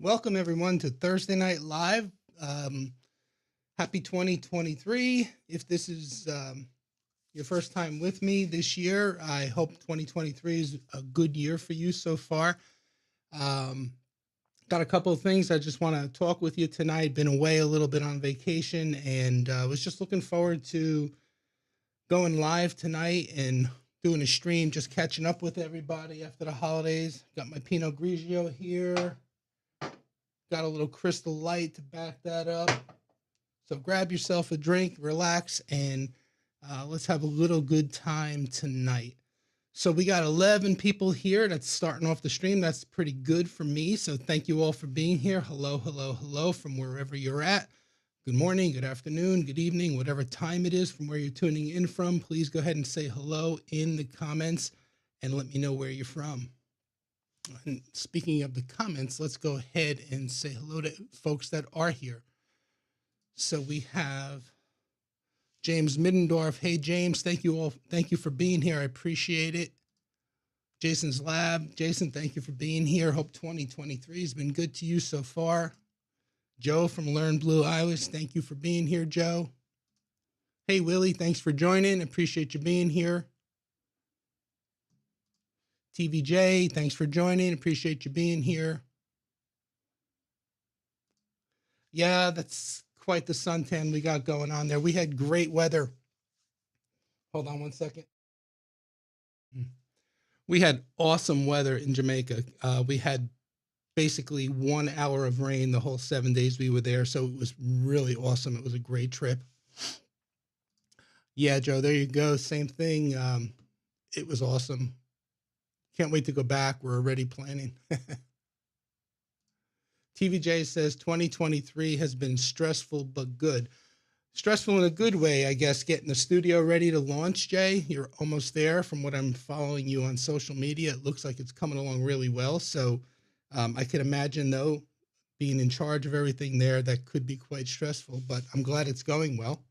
Welcome everyone to Thursday Night Live. Um, Happy 2023. If this is your first time with me this year, I hope 2023 is a good year for you so far. Um, got a couple of things I just want to talk with you tonight. Been away a little bit on vacation and was just looking forward to going live tonight and doing a stream, just catching up with everybody after the holidays. Got my Pinot Grigio here. Got a little Crystal Light to back that up. So grab yourself a drink, relax, and let's have a little good time tonight. So we got 11 people here that's starting off the stream. That's pretty good for me. So thank you all for being here. Hello, hello, hello from wherever you're at. Good morning, good afternoon, good evening, whatever time it is from where you're tuning in from. Please go ahead and say hello in the comments and let me know where you're from. And speaking of the comments, let's go ahead and say hello to folks that are here. So we have James Middendorf. Hey, James, thank you all. Thank you for being here. I appreciate it. Jason's Lab. Jason, thank you for being here. Hope 2023 has been good to you so far. Joe from Learn Blue Irish. Thank you for being here, Joe. Hey, Willie, thanks for joining. Appreciate you being here. TVJ, thanks for joining. Appreciate you being here. Yeah, that's quite the suntan we got going on there. We had great weather. Hold on one second. We had awesome weather in Jamaica. We had basically 1 hour of rain the whole 7 days we were there. So it was really awesome. It was a great trip. Yeah, Joe, there you go. Same thing. It was awesome. Can't wait to go back. We're already planning. TVJ says 2023 has been stressful but good. Stressful in a good way, I guess, getting the studio ready to launch, Jay. You're almost there from what I'm following you on social media. It looks like it's coming along really well. So I can imagine, though, being in charge of everything there, that could be quite stressful, but I'm glad it's going well.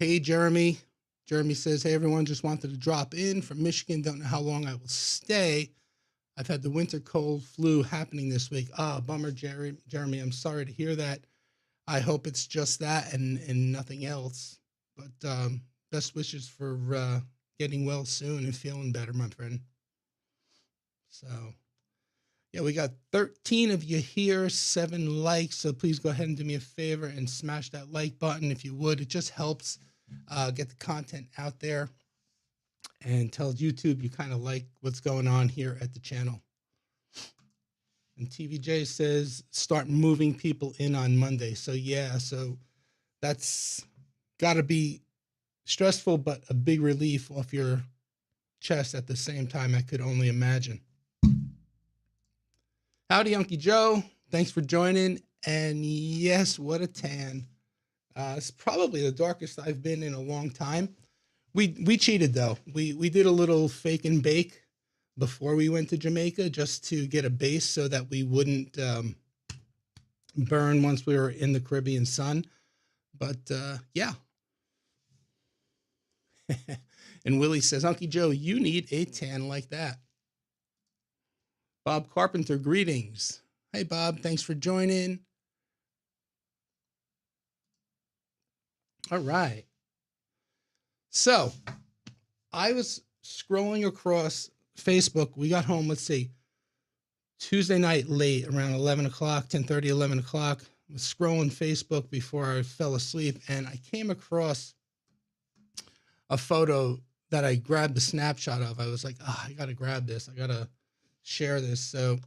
Hey, Jeremy. Jeremy says, hey, everyone, just wanted to drop in from Michigan. Don't know how long I will stay. I've had the winter cold flu happening this week. Bummer, Jeremy. I'm sorry to hear that. I hope it's just that and nothing else. But best wishes for getting well soon and feeling better, my friend. So, yeah, we got 13 of you here, 7 likes. So please go ahead and do me a favor and smash that like button if you would. It just helps get the content out there and tells YouTube you kind of like what's going on here at the channel. And TVJ says start moving people in on Monday. So yeah, so that's got to be stressful, but a big relief off your chest at the same time. I could only imagine. Howdy, Unky Joe. Thanks for joining. And yes, what a tan. It's probably the darkest I've been in a long time. We cheated though. We did a little fake and bake before we went to Jamaica just to get a base so that we wouldn't burn once we were in the Caribbean sun. But yeah. And Willie says, Unky Joe, you need a tan like that. Bob Carpenter, greetings. Hey, Bob, thanks for joining. All right. So I was scrolling across Facebook. We got home, let's see, Tuesday night late, around 11 o'clock, 10:30, 11 o'clock. I was scrolling Facebook before I fell asleep, and I came across a photo that I grabbed a snapshot of. I was like, I got to grab this. I got to share this. So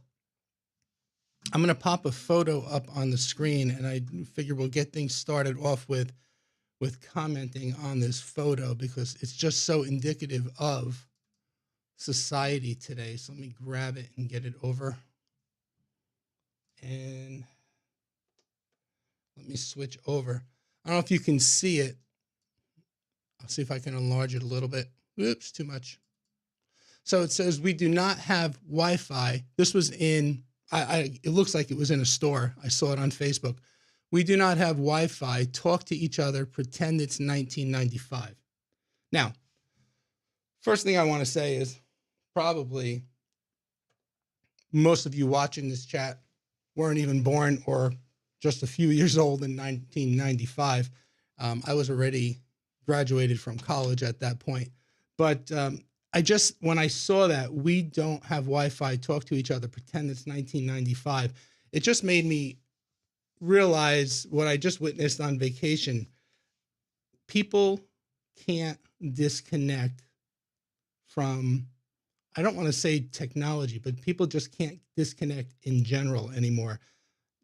I'm going to pop a photo up on the screen, and I figure we'll get things started off with commenting on this photo because it's just so indicative of society today. So let me grab it and get it over. And let me switch over. I don't know if you can see it. I'll see if I can enlarge it a little bit. Oops, too much. So it says, we do not have Wi-Fi. This was in, it looks like it was in a store. I saw it on Facebook. We do not have Wi-Fi. Talk to each other. Pretend it's 1995. Now, first thing I want to say is probably most of you watching this chat weren't even born or just a few years old in 1995. I was already graduated from college at that point. But I just, when I saw that we don't have Wi-Fi, talk to each other, pretend it's 1995, it just made me realize what I just witnessed on vacation. People can't disconnect from, I don't want to say technology, but people just can't disconnect in general anymore.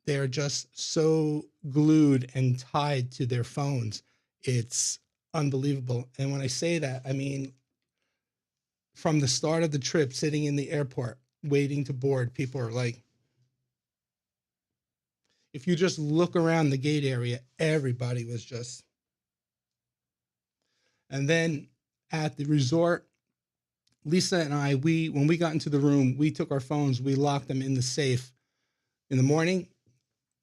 They're just so glued and tied to their phones. It's unbelievable. And when I say that, I mean, from the start of the trip, sitting in the airport, waiting to board, people are like, if you just look around the gate area, everybody was just. And then at the resort, Lisa and I, when we got into the room, we took our phones, we locked them in the safe in the morning,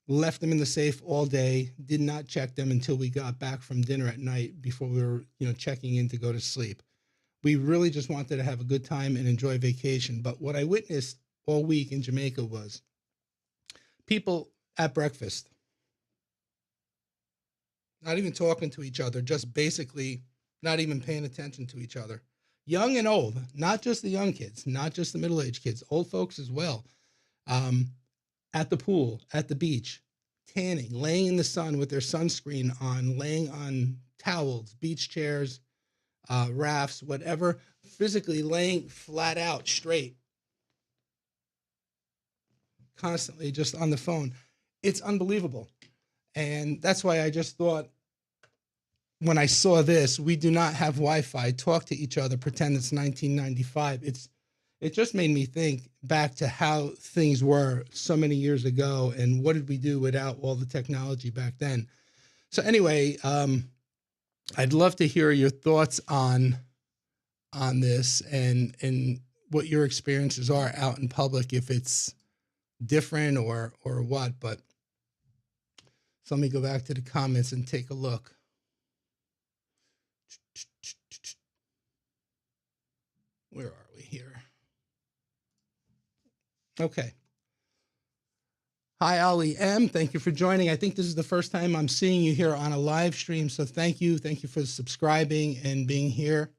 left them in the safe all day, did not check them until we got back from dinner at night before we were, checking in to go to sleep. We really just wanted to have a good time and enjoy vacation. But what I witnessed all week in Jamaica was people at breakfast, not even talking to each other, just basically not even paying attention to each other. Young and old, not just the young kids, not just the middle-aged kids, old folks as well. At the pool, at the beach, tanning, laying in the sun with their sunscreen on, laying on towels, beach chairs, rafts, whatever, physically laying flat out straight, constantly just on the phone. It's unbelievable. And that's why I just thought, when I saw this, we do not have Wi-Fi, talk to each other, pretend it's 1995. It just made me think back to how things were so many years ago and what did we do without all the technology back then. So anyway, I'd love to hear your thoughts on this and what your experiences are out in public, if it's different or what. But so let me go back to the comments and take a look. Where are we here? Okay. Hi, Ali M. Thank you for joining. I think this is the first time I'm seeing you here on a live stream. So thank you. Thank you for subscribing and being here.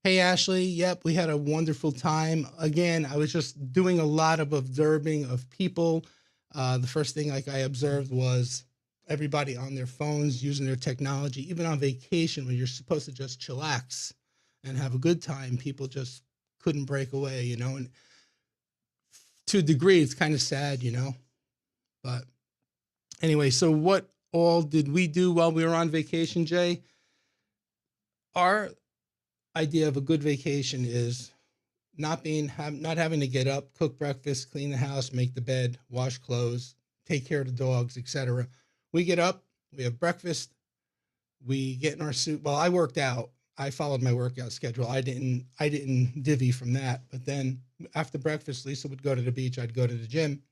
Hey, Ashley. Yep, we had a wonderful time. Again, I was just doing a lot of observing of people. The first thing I observed was everybody on their phones, using their technology, even on vacation when you're supposed to just chillax and have a good time. People just couldn't break away, and to a degree, it's kind of sad, But anyway, so what all did we do while we were on vacation, Jay? Our idea of a good vacation is not having to get up, cook breakfast, clean the house, make the bed, wash clothes, take care of the dogs, etc. We get up, we have breakfast, we get in our suit. Well, I worked out. I followed my workout schedule. I didn't divvy from that. But then after breakfast, Lisa would go to the beach, I'd go to the gym.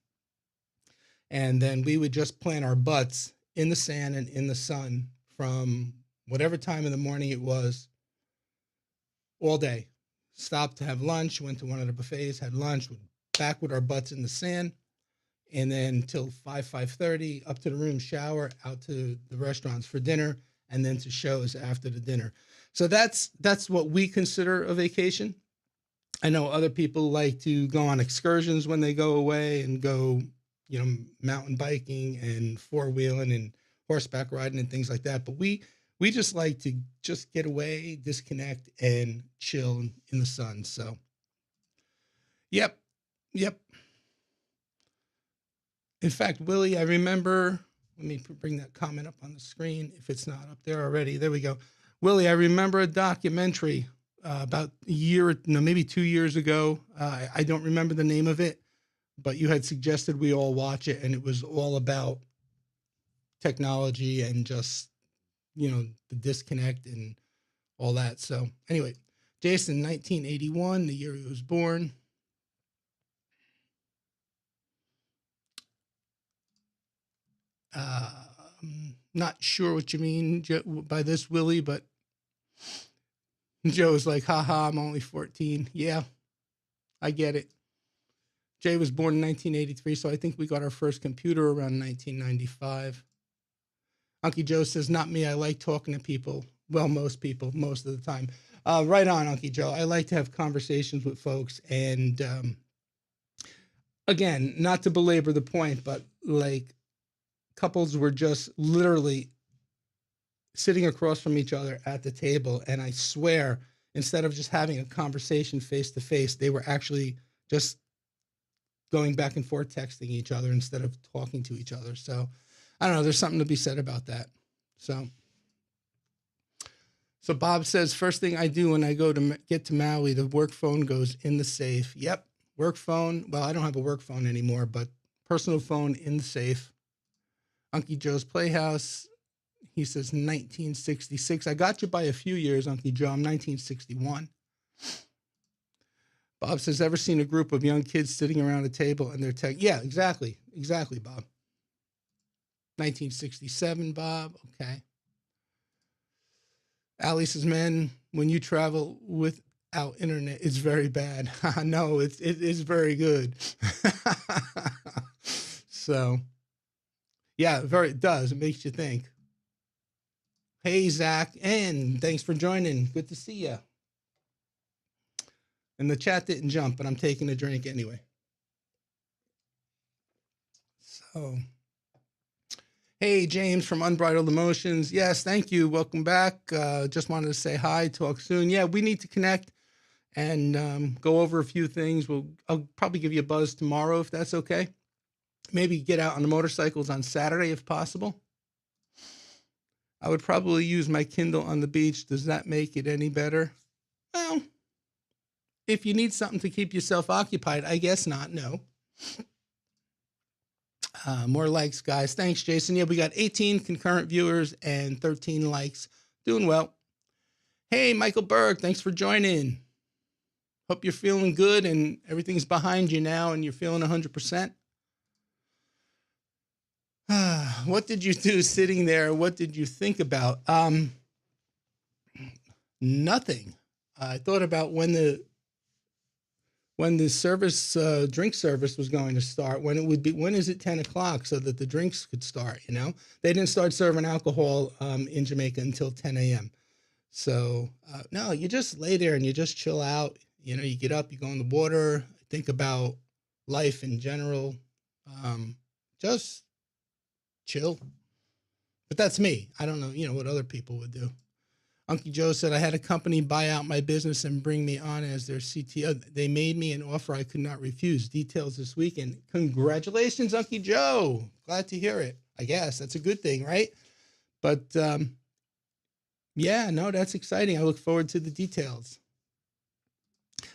And then we would just plant our butts in the sand and in the sun from whatever time in the morning it was, all day. Stopped to have lunch, went to one of the buffets, had lunch, back with our butts in the sand, and then till 5:30, up to the room, shower, out to the restaurants for dinner, and then to shows after the dinner. So that's what we consider a vacation. I know other people like to go on excursions when they go away and go, mountain biking and four-wheeling and horseback riding and things like that. But we just like to just get away, disconnect, and chill in the sun. So, yep. In fact, Willie, I remember, let me bring that comment up on the screen if it's not up there already. There we go. Willie, I remember a documentary about a year, maybe 2 years ago. I don't remember the name of it, but you had suggested we all watch it, and it was all about technology and just, the disconnect and all that. So anyway, Jason, 1981, the year he was born. I'm not sure what you mean by this, Willie, but Joe's like, haha, I'm only 14. Yeah, I get it. Jay was born in 1983, so I think we got our first computer around 1995. Unky Joe says, not me. I like talking to people. Well, most people, most of the time. Right on, Unky Joe. I like to have conversations with folks. And again, not to belabor the point, but like couples were just literally sitting across from each other at the table. And I swear, instead of just having a conversation face to face, they were actually just going back and forth texting each other instead of talking to each other. So I don't know, there's something to be said about that. So Bob says, first thing I do when I go to get to Maui, the work phone goes in the safe. Yep, work phone. Well, I don't have a work phone anymore, but personal phone in the safe. Unky Joe's Playhouse, he says 1966. I got you by a few years, Unky Joe. I'm 1961. Bob says, ever seen a group of young kids sitting around a table and they're tech? Yeah, exactly. Exactly, Bob. 1967, Bob. Okay. Allie says, man, when you travel without internet, it's very bad. No, it is very good. So, yeah, it does. It makes you think. Hey, Zach, and thanks for joining. Good to see you. And the chat didn't jump, but I'm taking a drink anyway. So, hey, James from Unbridled Emotions. Yes, thank you. Welcome back. Just wanted to say hi, talk soon. Yeah, we need to connect and go over a few things. I'll probably give you a buzz tomorrow if that's okay. Maybe get out on the motorcycles on Saturday if possible. I would probably use my Kindle on the beach. Does that make it any better? Well, if you need something to keep yourself occupied, I guess not, no. More likes, guys. Thanks, Jason. Yeah, we got 18 concurrent viewers and 13 likes. Doing well. Hey, Michael Berg, thanks for joining. Hope you're feeling good and everything's behind you now and you're feeling 100%. What did you do sitting there? What did you think about? Nothing. I thought about when the service, drink service was going to start, when it would be, when is it 10 o'clock so that the drinks could start, you know? They didn't start serving alcohol in Jamaica until 10 a.m. So, no, you just lay there and you just chill out. You know, you get up, you go in the water, think about life in general, just chill. But that's me. I don't know, you know, what other people would do. Unky Joe said, I had a company buy out my business and bring me on as their CTO. They made me an offer I could not refuse. Details this weekend. Congratulations, Unky Joe. Glad to hear it. I guess that's a good thing, right? But yeah, no, that's exciting. I look forward to the details.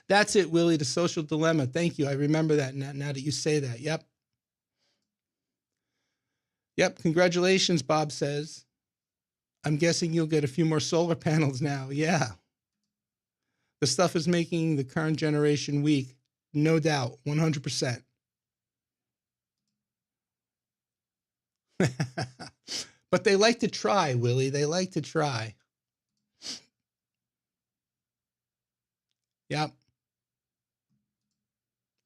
That's it, Willie, the social dilemma. Thank you. I remember that now that you say that. Yep. Yep. Congratulations, Bob says. I'm guessing you'll get a few more solar panels now. Yeah. The stuff is making the current generation weak. No doubt. 100%. But they like to try, Willie. They like to try. Yep.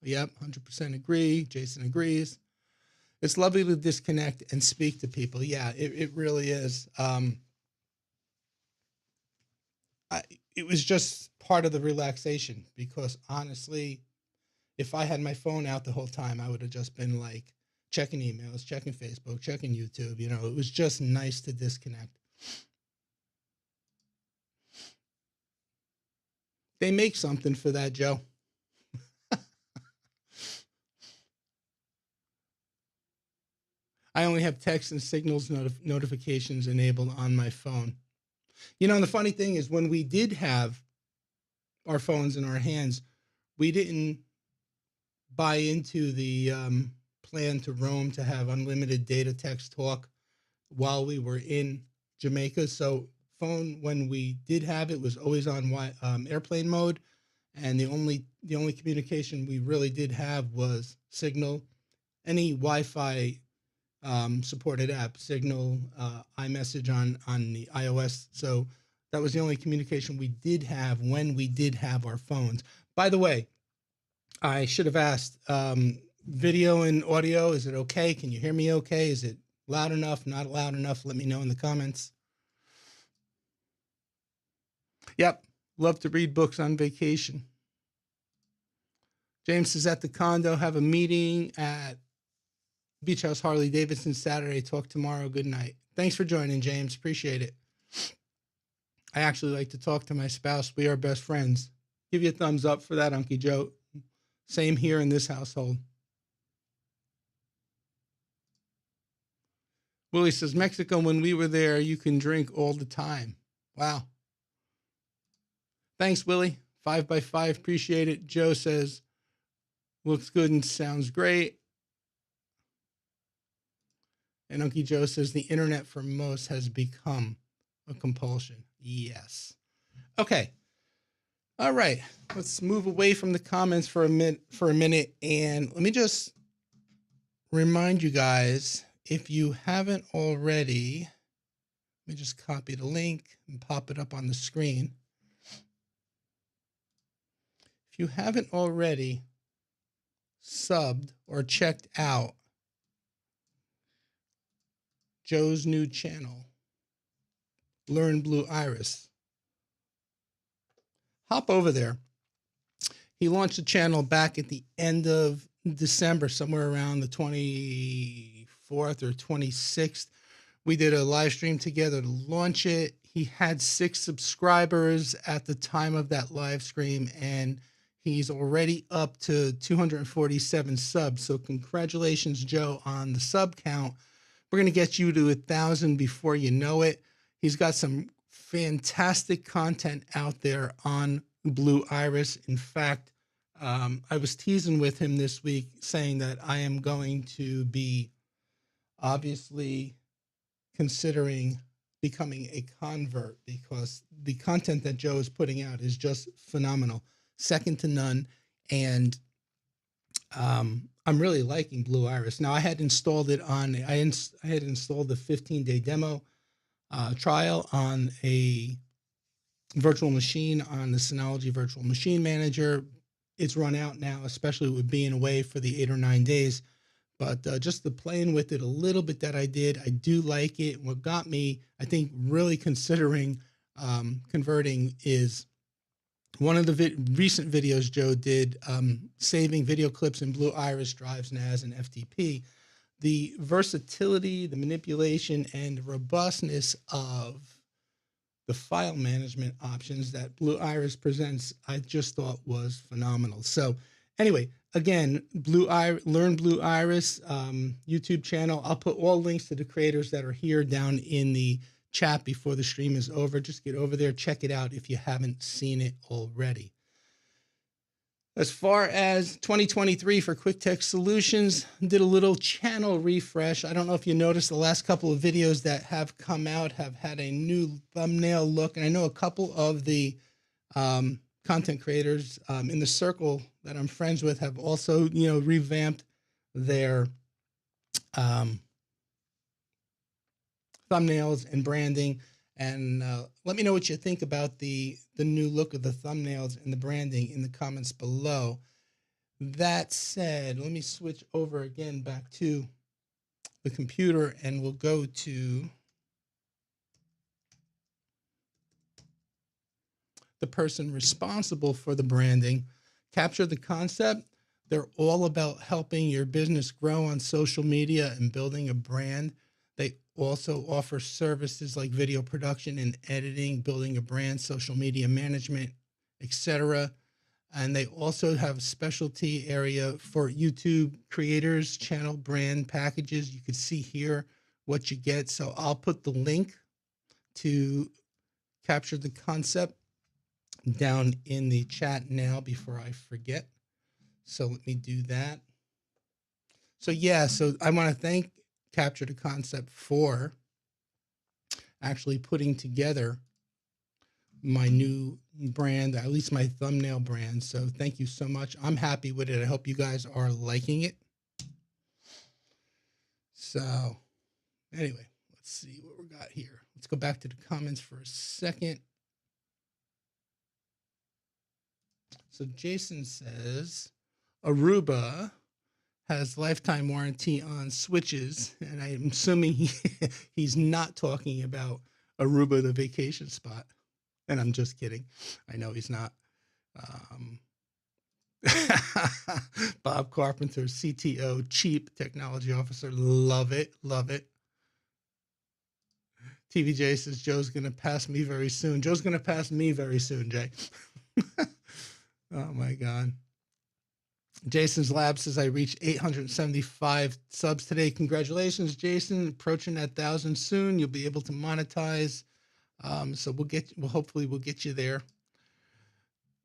Yep. 100% agree. Jason agrees. It's lovely to disconnect and speak to people. Yeah, it really is. It was just part of the relaxation because honestly, if I had my phone out the whole time, I would have just been like checking emails, checking Facebook, checking YouTube. You know, it was just nice to disconnect. They make something for that, Joe. I only have text and signals notifications enabled on my phone. You know, and the funny thing is when we did have our phones in our hands, we didn't buy into the plan to roam to have unlimited data, text, talk while we were in Jamaica. So phone, when we did have it, was always on airplane mode. And the only communication we really did have was Signal, any Wi-Fi supported app, Signal, iMessage on the iOS. So that was the only communication we did have when we did have our phones. By the way, I should have asked, video and audio, is it okay? Can you hear me okay? Is it loud enough, not loud enough? Let me know in the comments. Yep, love to read books on vacation. James is at the condo, have a meeting at Beach House Harley Davidson Saturday. Talk tomorrow. Good night. Thanks for joining, James. Appreciate it. I actually like to talk to my spouse. We are best friends. Give you a thumbs up for that, Unky Joe. Same here in this household. Willie says, Mexico, when we were there, you can drink all the time. Wow. Thanks, Willie. 5x5. Appreciate it. Joe says, looks good and sounds great. And Unky Joe says, the internet for most has become a compulsion. Yes. Okay. All right. Let's move away from the comments for a minute. And let me just remind you guys, if you haven't already, let me just copy the link and pop it up on the screen. If you haven't already subbed or checked out Joe's new channel, Learn Blue Iris, hop over there. He launched the channel back at the end of December, somewhere around the 24th or 26th. We did a live stream together to launch it. He had 6 subscribers at the time of that live stream, and he's already up to 247 subs. So congratulations, Joe, on the sub count. We're going to get you to 1,000 before you know it. He's got some fantastic content out there on Blue Iris. In fact, I was teasing with him this week saying that I am going to be obviously considering becoming a convert, because the content that Joe is putting out is just phenomenal, second to none. And I'm really liking Blue Iris. Now, I had installed it on, I had installed the 15-day demo trial on a virtual machine on the Synology Virtual Machine Manager. It's run out now, especially with being away for the 8 or 9 days. But just the playing with it a little bit that I did, I do like it. What got me, I think, really considering converting is one of the recent videos Joe did, saving video clips in Blue Iris drives, NAS, and FTP. The versatility, the manipulation, and robustness of the file management options that Blue Iris presents, I just thought was phenomenal. So anyway, again, Learn Blue Iris YouTube channel. I'll put all links to the creators that are here down in the chat before the stream is over. Just get over there, check it out if you haven't seen it already. As far as 2023 for Quik Tech Solutions, did a little channel refresh. I don't know if you noticed the last couple of videos that have come out have had a new thumbnail look. And I know a couple of the content creators in the circle that I'm friends with have also, revamped their thumbnails and branding. And let me know what you think about the new look of the thumbnails and the branding in the comments below. That said, let me switch over again back to the computer, and we'll go to the person responsible for the branding. Capture the Concept. They're all about helping your business grow on social media and building a brand. They also offer services like video production and editing, building a brand, social media management, etc. And they also have a specialty area for YouTube creators, channel brand packages. You can see here what you get. So I'll put the link to Capture the Concept down in the chat now before I forget. So let me do that. So yeah, so I want to thank Capture the Concept for actually putting together my new brand, at least my thumbnail brand. So thank you so much. I'm happy with it. I hope you guys are liking it. So anyway, let's see what we got here. Let's go back to the comments for a second. So Jason says, Aruba has lifetime warranty on switches, and I'm assuming he's not talking about Aruba, the vacation spot. And I'm just kidding. I know he's not. Um, Bob Carpenter, CTO, Chief Technology Officer. Love it. Love it. TVJ says Joe's going to pass me very soon. Joe's going to pass me very soon, Jay. Oh, my God. Jason's Lab says I reached 875 subs today. Congratulations, Jason. Approaching that 1,000 soon. You'll be able to monetize. So hopefully we'll get you there.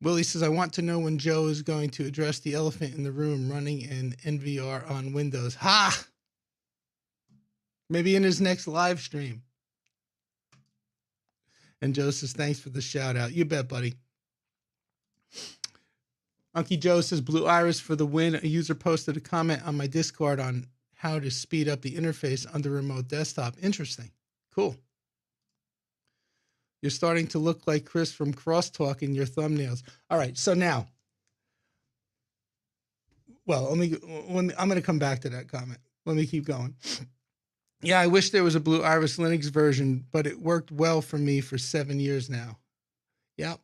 Willie says, I want to know when Joe is going to address the elephant in the room running in NVR on Windows. Ha! Maybe in his next live stream. And Joe says, thanks for the shout out. You bet, buddy. Unky Joe says, Blue Iris for the win. A user posted a comment on my Discord on how to speed up the interface on the remote desktop. Interesting. Cool. You're starting to look like Chris from Crosstalk in your thumbnails. All right, so now, well, I'm going to come back to that comment. Let me keep going. Yeah, I wish there was a Blue Iris Linux version, but it worked well for me for 7 years now. Yep.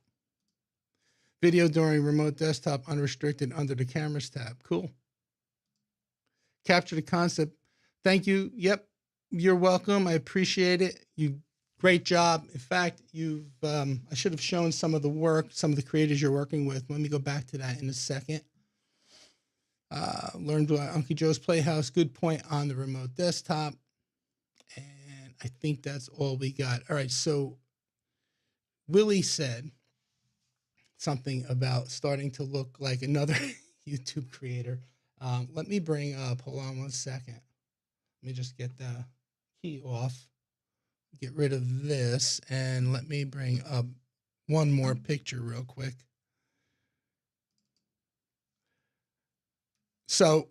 Video during remote desktop unrestricted under the cameras tab. Cool. Capture the concept. Thank you. Yep. You're welcome. I appreciate it. Great job. In fact, I should have shown some of the work, some of the creators you're working with. Let me go back to that in a second. Learned by Uncle Joe's Playhouse. Good point on the remote desktop. And I think that's all we got. All right. So Willie said something about starting to look like another YouTube creator. Let me bring up, hold on one second. Let me just get the key off. Get rid of this, and let me bring up one more picture real quick. So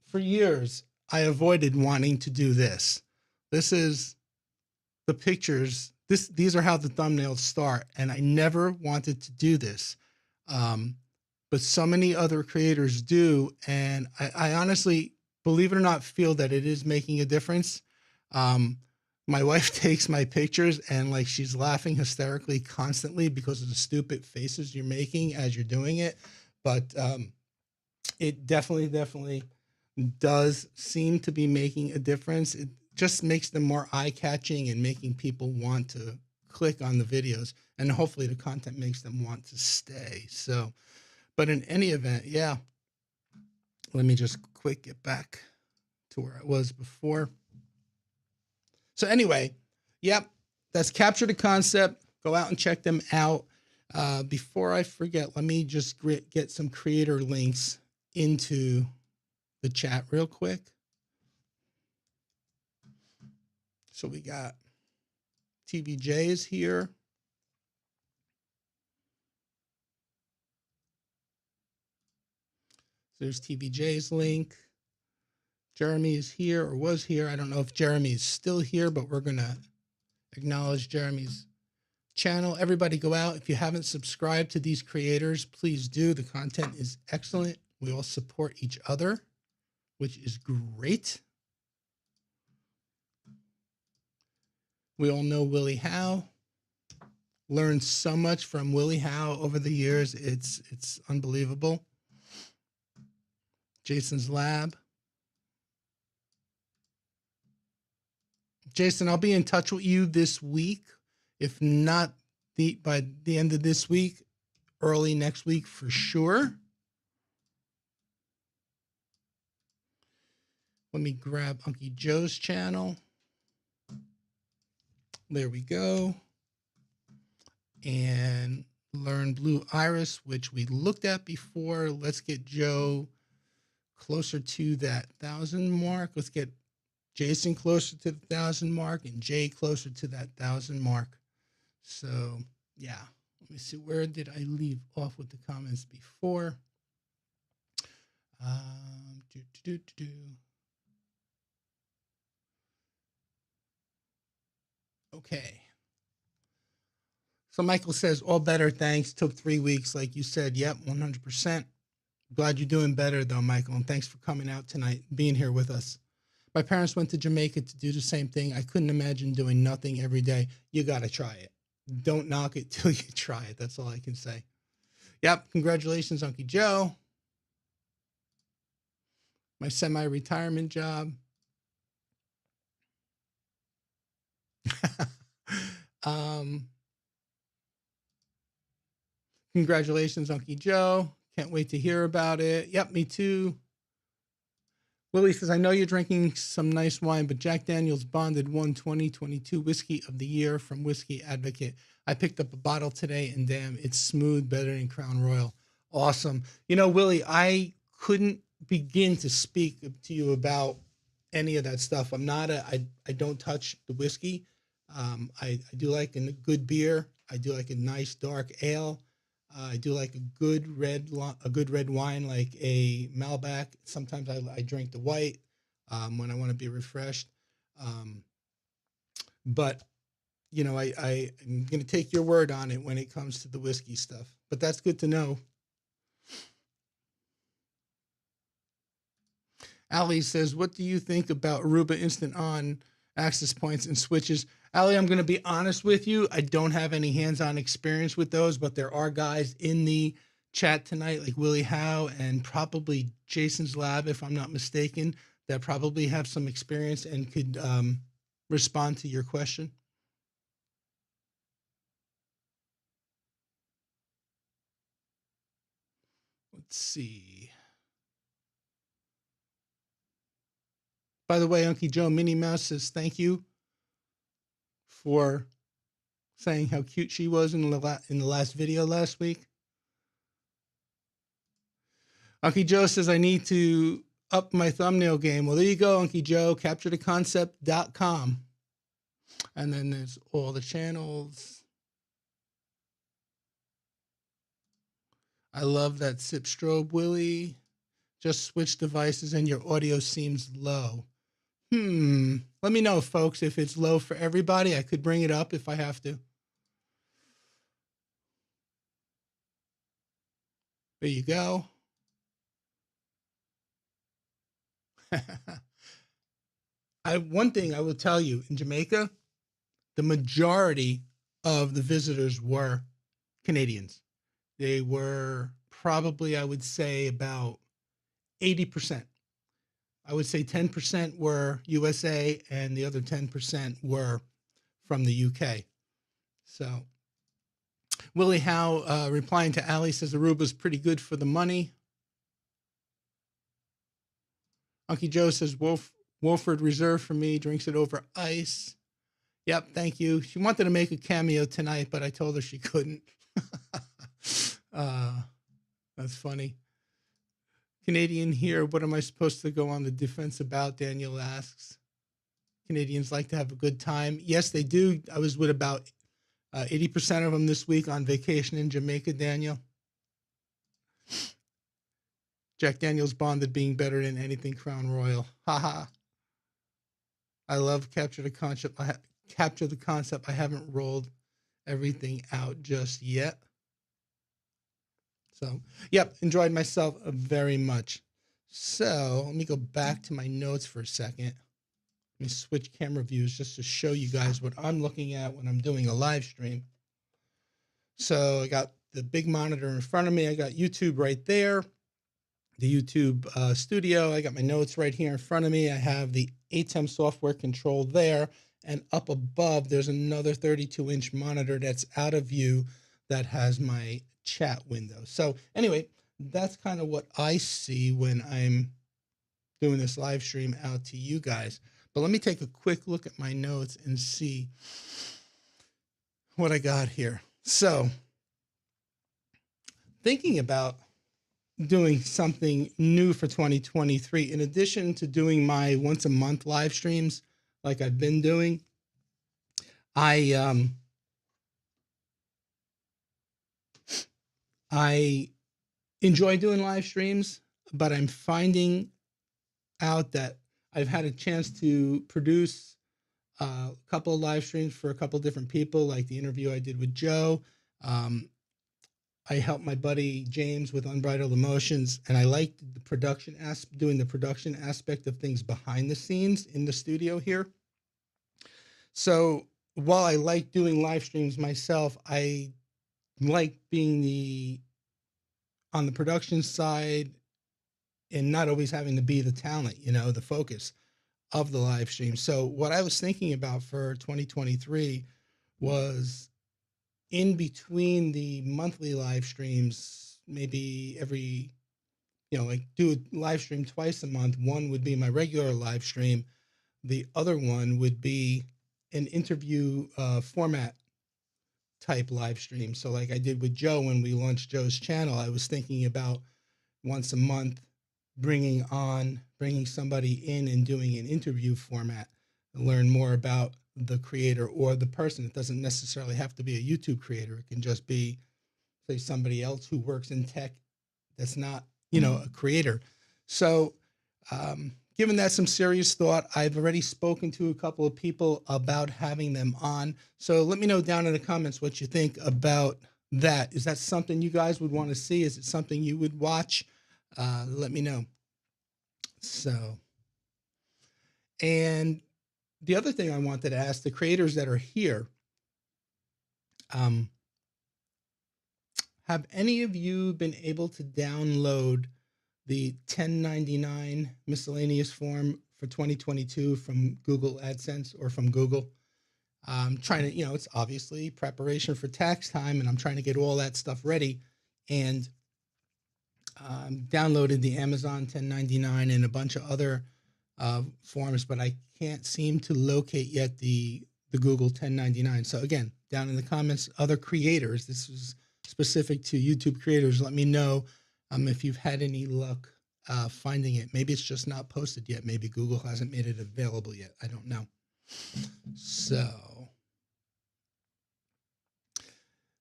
for years, I avoided wanting to do this. This is the pictures. These are how the thumbnails start, and I never wanted to do this. But so many other creators do, and I honestly, believe it or not, feel that it is making a difference. My wife takes my pictures and like she's laughing hysterically constantly because of the stupid faces you're making as you're doing it. But it definitely does seem to be making a difference. It just makes them more eye-catching and making people want to click on the videos, and hopefully the content makes them want to stay. So, but in any event, yeah, let me just quick get back to where I was before. So anyway, yep, that's Capture the Concept. Go out and check them out. Before I forget, let me just get some creator links into the chat real quick. So we got TVJ is here. So there's TVJ's link. Jeremy is here or was here. I don't know if Jeremy is still here, but we're going to acknowledge Jeremy's channel. Everybody go out. If you haven't subscribed to these creators, please do. The content is excellent. We all support each other, which is great. We all know Willie Howe. Learned so much from Willie Howe over the years. It's unbelievable. Jason's Lab. Jason, I'll be in touch with you this week. If not by the end of this week, early next week for sure. Let me grab Unky Joe's channel. There we go. And learn Blue Iris, which we looked at before. Let's get Joe closer to that 1,000 mark. Let's get Jason closer to the 1,000 mark and Jay closer to that 1,000 mark. So yeah, let me see, where did I leave off with the comments before? Okay. So Michael says, all better, thanks. Took 3 weeks, like you said. Yep, 100%. Glad you're doing better, though, Michael, and thanks for coming out tonight, being here with us. My parents went to Jamaica to do the same thing. I couldn't imagine doing nothing every day. You got to try it. Don't knock it till you try it. That's all I can say. Yep. Congratulations, Uncle Joe. My semi-retirement job. um, Congratulations, Uncle Joe. Can't wait to hear about it. Yep, me too. Willie says, I know you're drinking some nice wine, but Jack Daniels Bonded won 2022 Whiskey of the Year from Whiskey Advocate. I picked up a bottle today, and damn, it's smooth, better than Crown Royal. Awesome. You know, Willie, I couldn't begin to speak to you about any of that stuff. I don't touch the whiskey. I do like a good beer. I do like a nice dark ale. I do like a good red wine, like a Malbec. Sometimes I drink the white when I want to be refreshed. Um, but you know, I'm going to take your word on it when it comes to the whiskey stuff. But that's good to know. Ali says, "What do you think about Aruba Instant On access points and switches?" Ali, I'm going to be honest with you. I don't have any hands-on experience with those, but there are guys in the chat tonight, like Willie Howe and probably Jason's Lab, if I'm not mistaken, that probably have some experience and could respond to your question. Let's see. By the way, Uncle Joe Minnie Mouse says thank you for saying how cute she was in the last video last week. Uncle Joe says I need to up my thumbnail game. Well, there you go, Uncle Joe. CaptureTheConcept.com. And then there's all the channels. I love that sip strobe, Willie. Just switch devices and your audio seems low. Let me know, folks, if it's low for everybody. I could bring it up if I have to. There you go. One thing I will tell you, in Jamaica, the majority of the visitors were Canadians. They were probably, I would say, about 80%. I would say 10% were USA and the other 10% were from the UK. So Willie Howe replying to Ali says Aruba's pretty good for the money. Uncle Joe says Wolford Reserve for me, drinks it over ice. Yep, thank you. She wanted to make a cameo tonight, but I told her she couldn't. That's funny. Canadian here, what am I supposed to go on the defense about? Daniel asks. Canadians like to have a good time. Yes, they do. I was with about 80% of them this week on vacation in Jamaica, Daniel. Jack Daniels Bonded being better than anything Crown Royal. Haha. I love Capture the Concept. Capture the Concept. I haven't rolled everything out just yet. So, yep, enjoyed myself very much. So, let me go back to my notes for a second. Let me switch camera views just to show you guys what I'm looking at when I'm doing a live stream. So, I got the big monitor in front of me. I got YouTube right there, the YouTube studio. I got my notes right here in front of me. I have the ATEM software control there. And up above, there's another 32-inch monitor that's out of view that has my chat window. So anyway, that's kind of what I see when I'm doing this live stream out to you guys. But let me take a quick look at my notes and see what I got here. So thinking about doing something new for 2023, in addition to doing my once a month live streams like I've been doing, I enjoy doing live streams, but I'm finding out that I've had a chance to produce a couple of live streams for a couple of different people, like the interview I did with Joe. I helped my buddy James with Unbridled Emotions, and I liked the doing the production aspect of things behind the scenes in the studio here. So while I like doing live streams myself, I like being on the production side and not always having to be the talent, the focus of the live stream. So what I was thinking about for 2023 was, in between the monthly live streams, maybe every, like do a live stream twice a month. One would be my regular live stream. The other one would be an interview format type live stream. So like I did with Joe when we launched Joe's channel, I was thinking about once a month bringing somebody in and doing an interview format and learn more about the creator or the person. It doesn't necessarily have to be a YouTube creator. It can just be, say, somebody else who works in tech that's not, a creator. So given that some serious thought, I've already spoken to a couple of people about having them on. So let me know down in the comments what you think about that. Is that something you guys would want to see? Is it something you would watch? Let me know. So, and the other thing I wanted to ask the creators that are here, have any of you been able to download the 1099 miscellaneous form for 2022 from Google AdSense or from Google? I'm trying to, it's obviously preparation for tax time, and I'm trying to get all that stuff ready. And downloaded the Amazon 1099 and a bunch of other forms, but I can't seem to locate yet the Google 1099. So again, down in the comments, other creators, this is specific to YouTube creators, let me know if you've had any luck finding it. Maybe it's just not posted yet. Maybe Google hasn't made it available yet. I don't know. So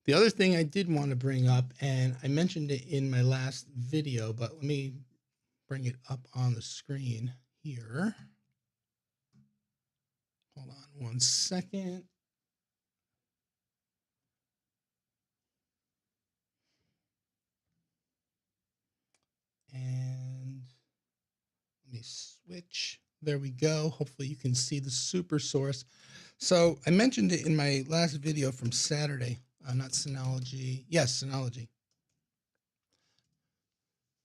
the other thing I did want to bring up, and I mentioned it in my last video, but let me bring it up on the screen here. Hold on one second. And let me switch. There we go. Hopefully you can see the super source. So I mentioned it in my last video from Saturday. Not Synology. Yes, Synology.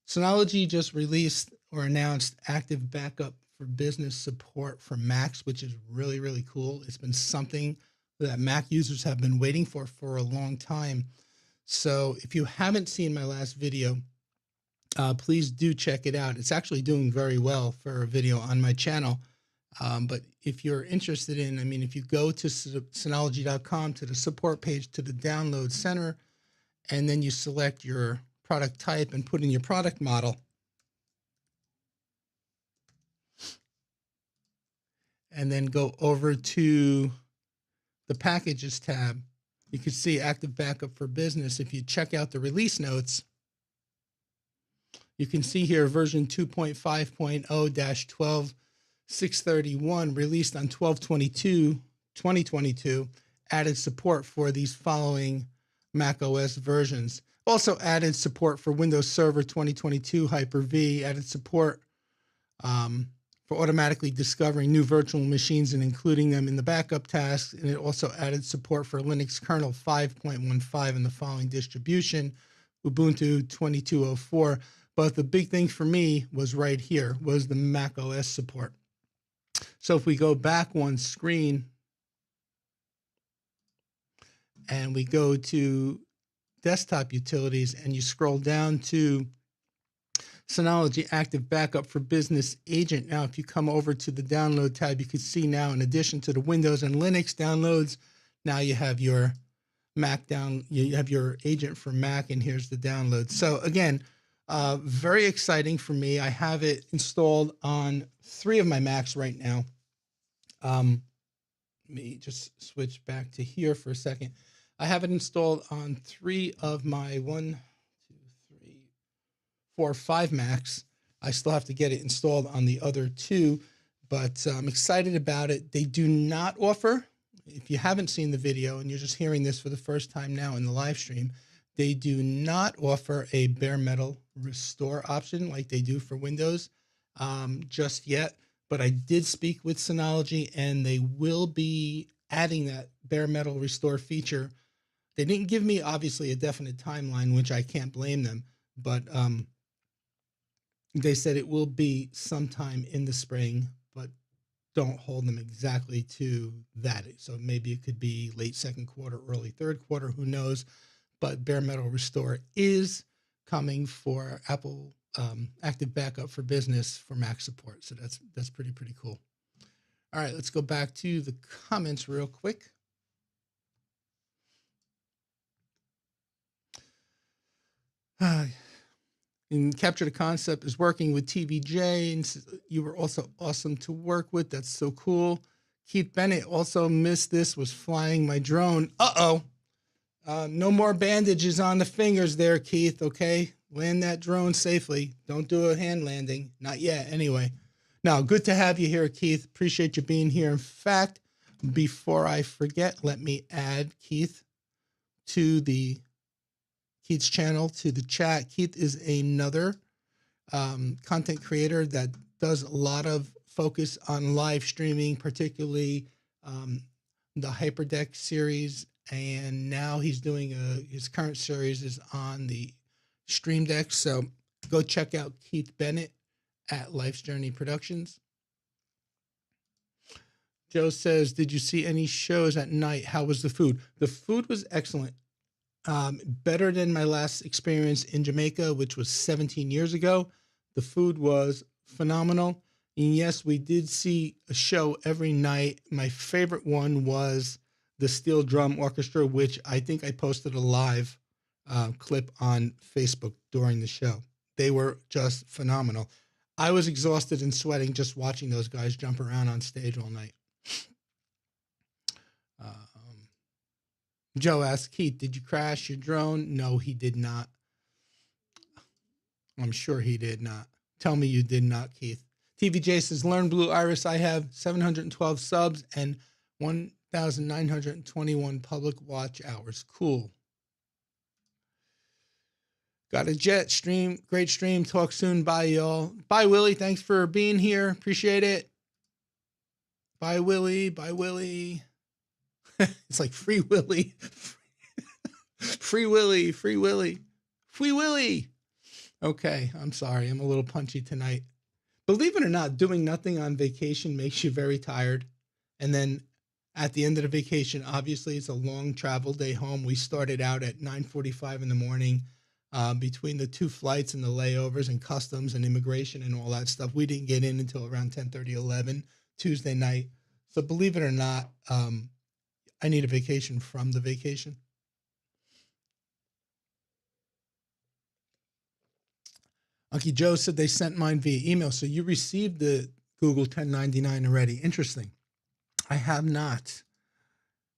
Synology just released or announced active backup for business support for Macs, which is really, really cool. It's been something that Mac users have been waiting for a long time. So if you haven't seen my last video, please do check it out. It's actually doing very well for a video on my channel. But if you're interested in, if you go to Synology.com to the support page, to the download center, and then you select your product type and put in your product model, and then go over to the packages tab, you can see active backup for business. If you check out the release notes, you can see here version 2.5.0-12.631 released on 12/22/2022, added support for these following Mac OS versions. Also added support for Windows Server 2022 Hyper-V, added support for automatically discovering new virtual machines and including them in the backup tasks. And it also added support for Linux kernel 5.15 in the following distribution, Ubuntu 22.04. But the big thing for me was right here, was the Mac OS support. So if we go back one screen and we go to desktop utilities and you scroll down to Synology Active Backup for Business Agent. Now, if you come over to the download tab, you can see now, in addition to the Windows and Linux downloads, now you have your Mac you have your agent for Mac, and here's the download. So again, very exciting for me. I have it installed on 3 of my Macs right now. Let me just switch back to here for a second. I have it installed on 3 of my 5 Macs. I still have to get it installed on the other 2, but I'm excited about it. They do not offer, if you haven't seen the video and you're just hearing this for the first time now in the live stream, They do not offer a bare metal restore option like they do for Windows just yet, but I did speak with Synology and they will be adding that bare metal restore feature. They didn't give me obviously a definite timeline, which I can't blame them, but they said it will be sometime in the spring, but don't hold them exactly to that. So maybe it could be late second quarter, early third quarter, who knows? But bare metal restore is coming for Apple Active Backup for Business for Mac support. So that's pretty cool. All right, let's go back to the comments real quick. And Capture the Concept is working with TVJ, and you were also awesome to work with. That's so cool. Keith Bennett also missed this, was flying my drone. No more bandages on the fingers there, Keith, okay? Land that drone safely. Don't do a hand landing. Not yet, anyway. Now, good to have you here, Keith. Appreciate you being here. In fact, before I forget, let me add Keith to Keith's channel, to the chat. Keith is another content creator that does a lot of focus on live streaming, particularly the Hyperdeck series. And now he's doing his current series is on the Stream Deck. So go check out Keith Bennett at Life's Journey Productions. Joe says, did you see any shows at night? How was the food? The food was excellent. Better than my last experience in Jamaica, which was 17 years ago. The food was phenomenal. And yes, we did see a show every night. My favorite one was the Steel Drum Orchestra, which I think I posted a live clip on Facebook during the show. They were just phenomenal. I was exhausted and sweating just watching those guys jump around on stage all night. Joe asked, Keith, did you crash your drone? No, he did not. I'm sure he did not. Tell me you did not, Keith. TVJ says, Learn Blue Iris. I have 712 subs and 1,921 public watch hours. Cool. Got a jet stream. Great stream. Talk soon. Bye, y'all. Bye, Willie. Thanks for being here. Appreciate it. Bye, Willie. Bye, Willie. It's like Free Willy. Free Willy. Free Willy. Free Willy. Okay, I'm sorry. I'm a little punchy tonight. Believe it or not, doing nothing on vacation makes you very tired. And then at the end of the vacation, obviously, it's a long travel day home. We started out at 9:45 in the morning between the two flights and the layovers and customs and immigration and all that stuff. We didn't get in until around 10:30, 11 Tuesday night. So believe it or not, I need a vacation from the vacation. Uncle Joe said they sent mine via email. So you received the Google 1099 already. Interesting. I have not.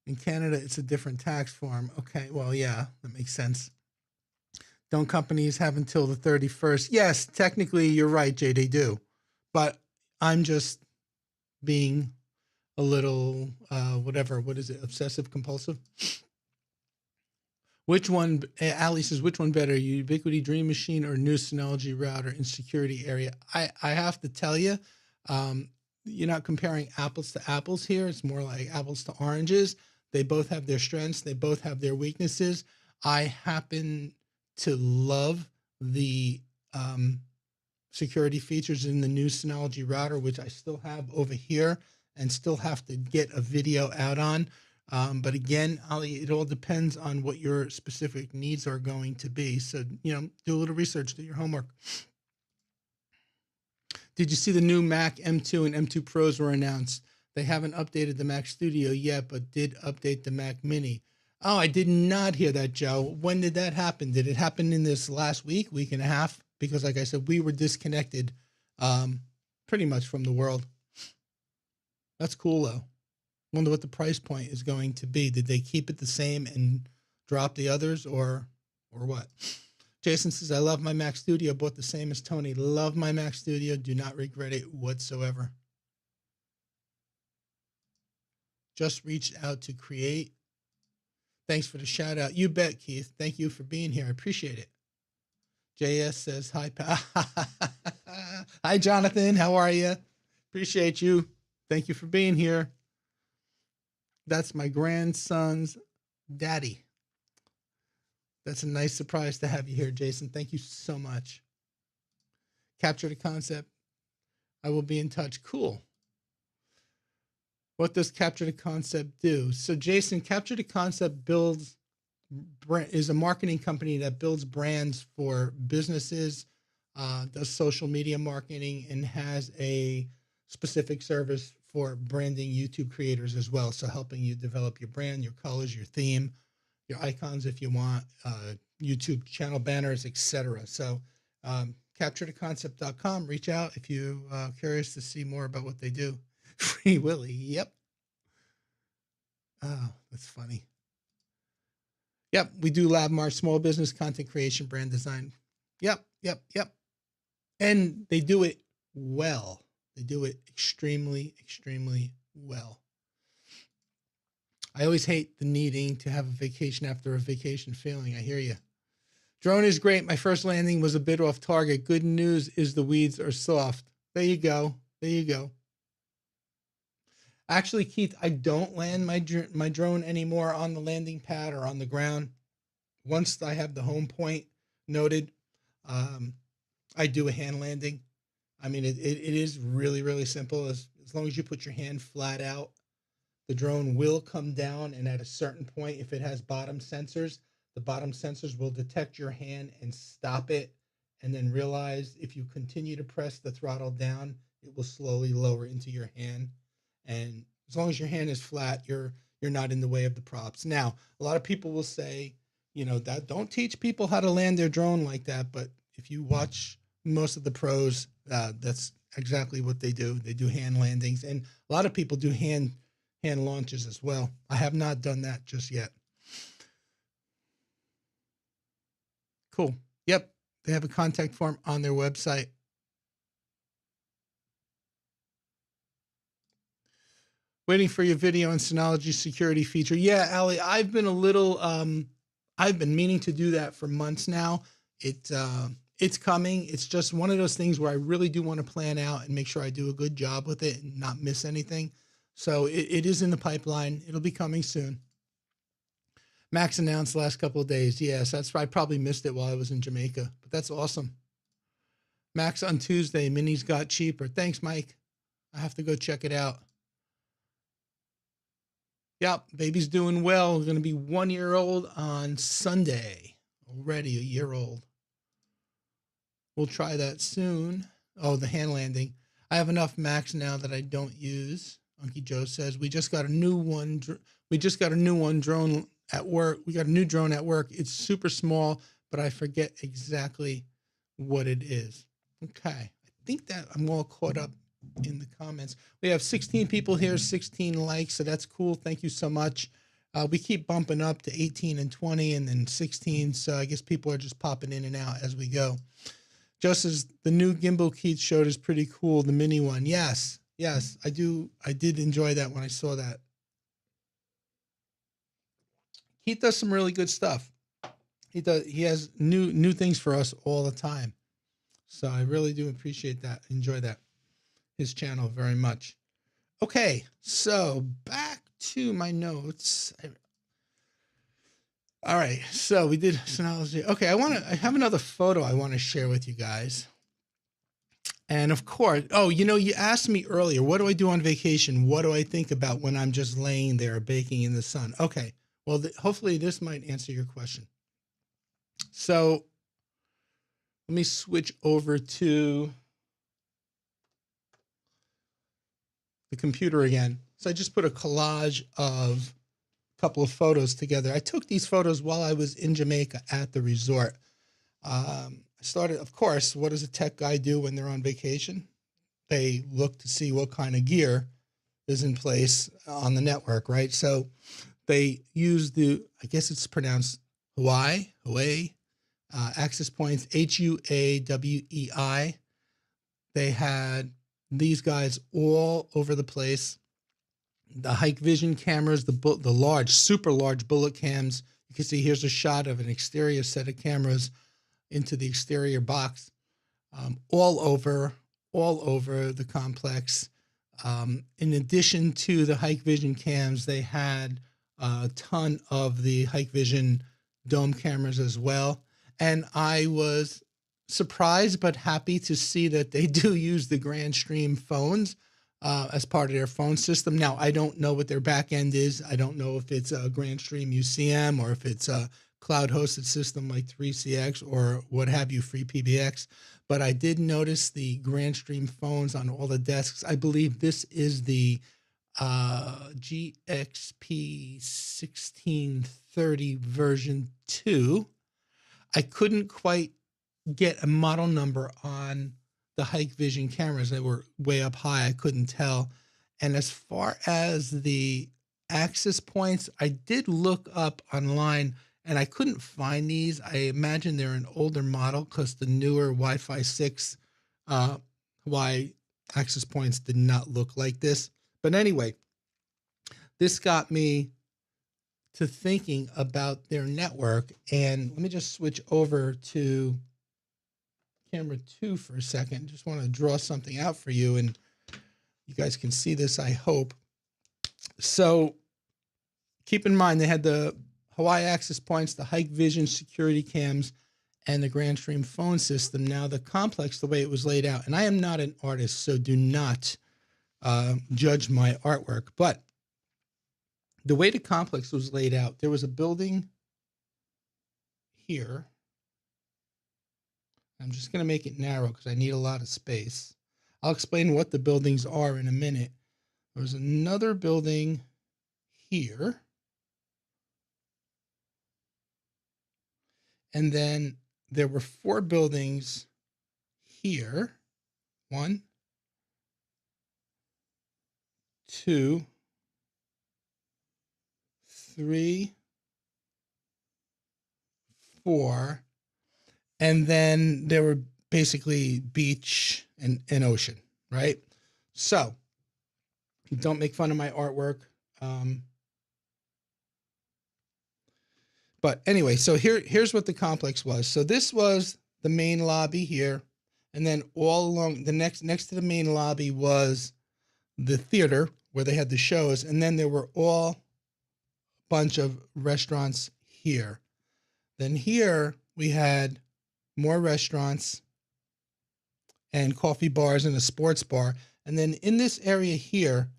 In Canada, it's a different tax form. Okay, well, yeah, that makes sense. Don't companies have until the 31st? Yes, technically, you're right, Jay, they do. But I'm just being a little, what is it, obsessive compulsive? Which one, Ali says, which one better, Ubiquiti Dream Machine or new Synology router in security area? I have to tell you, you're not comparing apples to apples here. It's more like apples to oranges. They both have their strengths. They both have their weaknesses. I happen to love the security features in the new Synology router, which I still have over here and still have to get a video out on. But again, Ali, it all depends on what your specific needs are going to be. So, do a little research, do your homework. Did you see the new Mac M2 and M2 Pros were announced? They haven't updated the Mac Studio yet, but did update the Mac Mini. Oh, I did not hear that, Joe. When did that happen? Did it happen in this last week and a half? Because like I said, we were disconnected pretty much from the world. That's cool, though. Wonder what the price point is going to be. Did they keep it the same and drop the others or what? Jason says, I love my Mac Studio. Bought the same as Tony. Love my Mac Studio. Do not regret it whatsoever. Just reached out to create Thanks for the shout out. You bet, Keith. Thank you for being here. I appreciate it. JS says, hi, hi, Jonathan. How are you? Appreciate you. Thank you for being here. That's my grandson's daddy. That's a nice surprise to have you here, Jason. Thank you so much. Capture the concept. I will be in touch. Cool. What does Capture the Concept do? So, Jason, Capture the Concept is a marketing company that builds brands for businesses, does social media marketing, and has a specific service for branding YouTube creators as well. So helping you develop your brand, your colors, your theme, your icons if you want, YouTube channel banners, etc. So capturetheconcept.com. Reach out if you're curious to see more about what they do. Free Willy. Yep. Oh, that's funny. Yep. We do Lab March, small business content creation, brand design. Yep. And they do it well. They do it extremely, extremely well. I always hate the needing to have a vacation after a vacation failing. I hear you. Drone is great. My first landing was a bit off target. Good news is the weeds are soft. There you go. There you go. Actually, Keith, I don't land my drone anymore on the landing pad or on the ground. Once I have the home point noted, I do a hand landing. I mean, it is really, really simple. As long as you put your hand flat out, the drone will come down, and at a certain point, if it has bottom sensors, the bottom sensors will detect your hand and stop it, and then realize if you continue to press the throttle down, it will slowly lower into your hand. And as long as your hand is flat, you're not in the way of the props. Now, a lot of people will say, that don't teach people how to land their drone like that. But if you watch most of the pros, that's exactly what they do. They do hand landings, and a lot of people do hand launches as well. I have not done that just yet. Cool. Yep. They have a contact form on their website. Waiting for your video on Synology security feature. Yeah, Ali, I've been meaning to do that for months now. It's coming. It's just one of those things where I really do want to plan out and make sure I do a good job with it and not miss anything. So it is in the pipeline. It'll be coming soon. Max announced the last couple of days. Yes, that's why I probably missed it while I was in Jamaica, but that's awesome. Max on Tuesday, minis got cheaper. Thanks, Mike. I have to go check it out. Yep, baby's doing well. Going to be 1 year old on Sunday. Already a year old. We'll try that soon. Oh, the hand landing. I have enough Max now that I don't use. Unky Joe says we just got a new one. Drone at work. We got a new drone at work. It's super small, but I forget exactly what it is. Okay, I think that I'm all caught up in the comments. We have 16 people here, 16 likes, so that's cool. Thank you so much. We keep bumping up to 18 and 20 and then 16, so I guess people are just popping in and out as we go. Just as the new gimbal Keith showed is pretty cool, the mini one. Yes, I did enjoy that when I saw that. Keith does some really good stuff. He has new things for us all the time. So I really do appreciate that. Enjoy that. His channel very much. Okay, so back to my notes. All right, so we did Synology. Okay, I have another photo I want to share with you guys. And of course, you asked me earlier, what do I do on vacation? What do I think about when I'm just laying there baking in the sun? Okay, well, hopefully this might answer your question. So let me switch over to the computer again. So I just put a collage of a couple of photos together. I took these photos while I was in Jamaica at the resort. I started, of course, what does a tech guy do when they're on vacation? They look to see what kind of gear is in place on the network, right? So they use I guess it's pronounced Huawei, access points, HUAWEI. They had these guys all over the place. the hike vision cameras, the large, super large bullet cams. You can see here's a shot of an exterior set of cameras into the exterior box, all over the complex. In addition to the hike vision cams, they had a ton of the hike vision dome cameras as well. And I was surprised but happy to see that they do use the Grandstream phones as part of their phone system. Now, I don't know what their back end is. I don't know if it's a Grandstream UCM or if it's a cloud hosted system like 3CX or what have you, free PBX. But I did notice the Grandstream phones on all the desks. I believe this is the GXP 1630 version 2. I couldn't quite get a model number on the hike vision cameras. They were way up high. I couldn't tell. And as far as the access points, I did look up online and I couldn't find these. I imagine they're an older model because the newer Wi-Fi 6 Hawaii access points did not look like this. But anyway, this got me to thinking about their network. And let me just switch over to camera 2 for a second. Just want to draw something out for you, and you guys can see this, I hope. So keep in mind, they had the Hawaii access points, the hike vision security cams, and the Grandstream phone system. Now, the complex, the way it was laid out, and I am not an artist, so do not judge my artwork, but the way the complex was laid out, there was a building here. I'm just going to make it narrow because I need a lot of space. I'll explain what the buildings are in a minute. There's another building here. And then there were 4 buildings here. 1, 2, 3, 4. And then there were basically beach and ocean, right? So don't make fun of my artwork. But anyway, so here's what the complex was. So this was the main lobby here. And then all along the next to the main lobby was the theater where they had the shows. And then there were all bunch of restaurants here. Then here we had more restaurants and coffee bars and a sports bar. And then in this area here,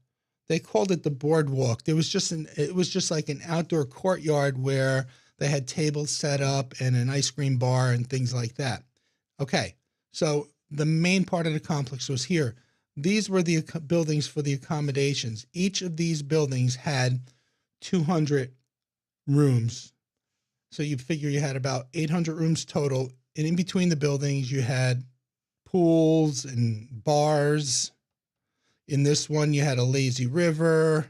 they called it the boardwalk. It was just like an outdoor courtyard where they had tables set up and an ice cream bar and things like that. Okay, so the main part of the complex was here. These were the buildings for the accommodations. Each of these buildings had 200 rooms. So you figure you had about 800 rooms total. And in between the buildings, you had pools and bars. In this one, you had a lazy river.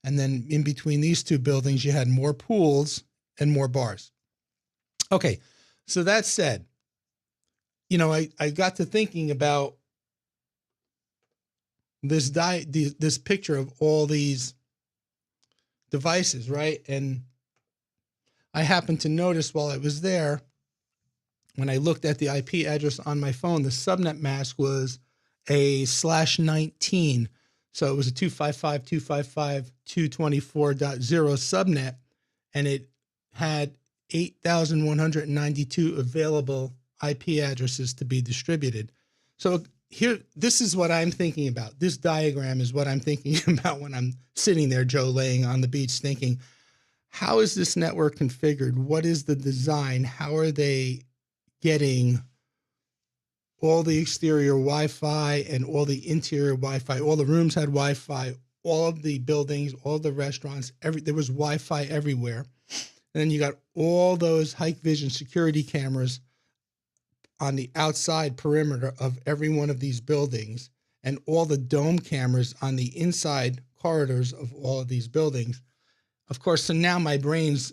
And then in between these 2 buildings, you had more pools and more bars. Okay, so that said, you know, I got to thinking about this picture of all these devices, right? And I happened to notice while I was there, when I looked at the IP address on my phone, the subnet mask was a /19. So it was a 255.255.224.0 subnet, and it had 8,192 available IP addresses to be distributed. So here, this is what I'm thinking about. This diagram is what I'm thinking about when I'm sitting there, Joe, laying on the beach thinking, how is this network configured? What is the design? How are they getting all the exterior Wi-Fi and all the interior Wi-Fi? All the rooms had Wi-Fi, all of the buildings, all the restaurants, there was Wi-Fi everywhere. And then you got all those hike vision security cameras on the outside perimeter of every one of these buildings, and all the dome cameras on the inside corridors of all of these buildings. Of course, so now my brain's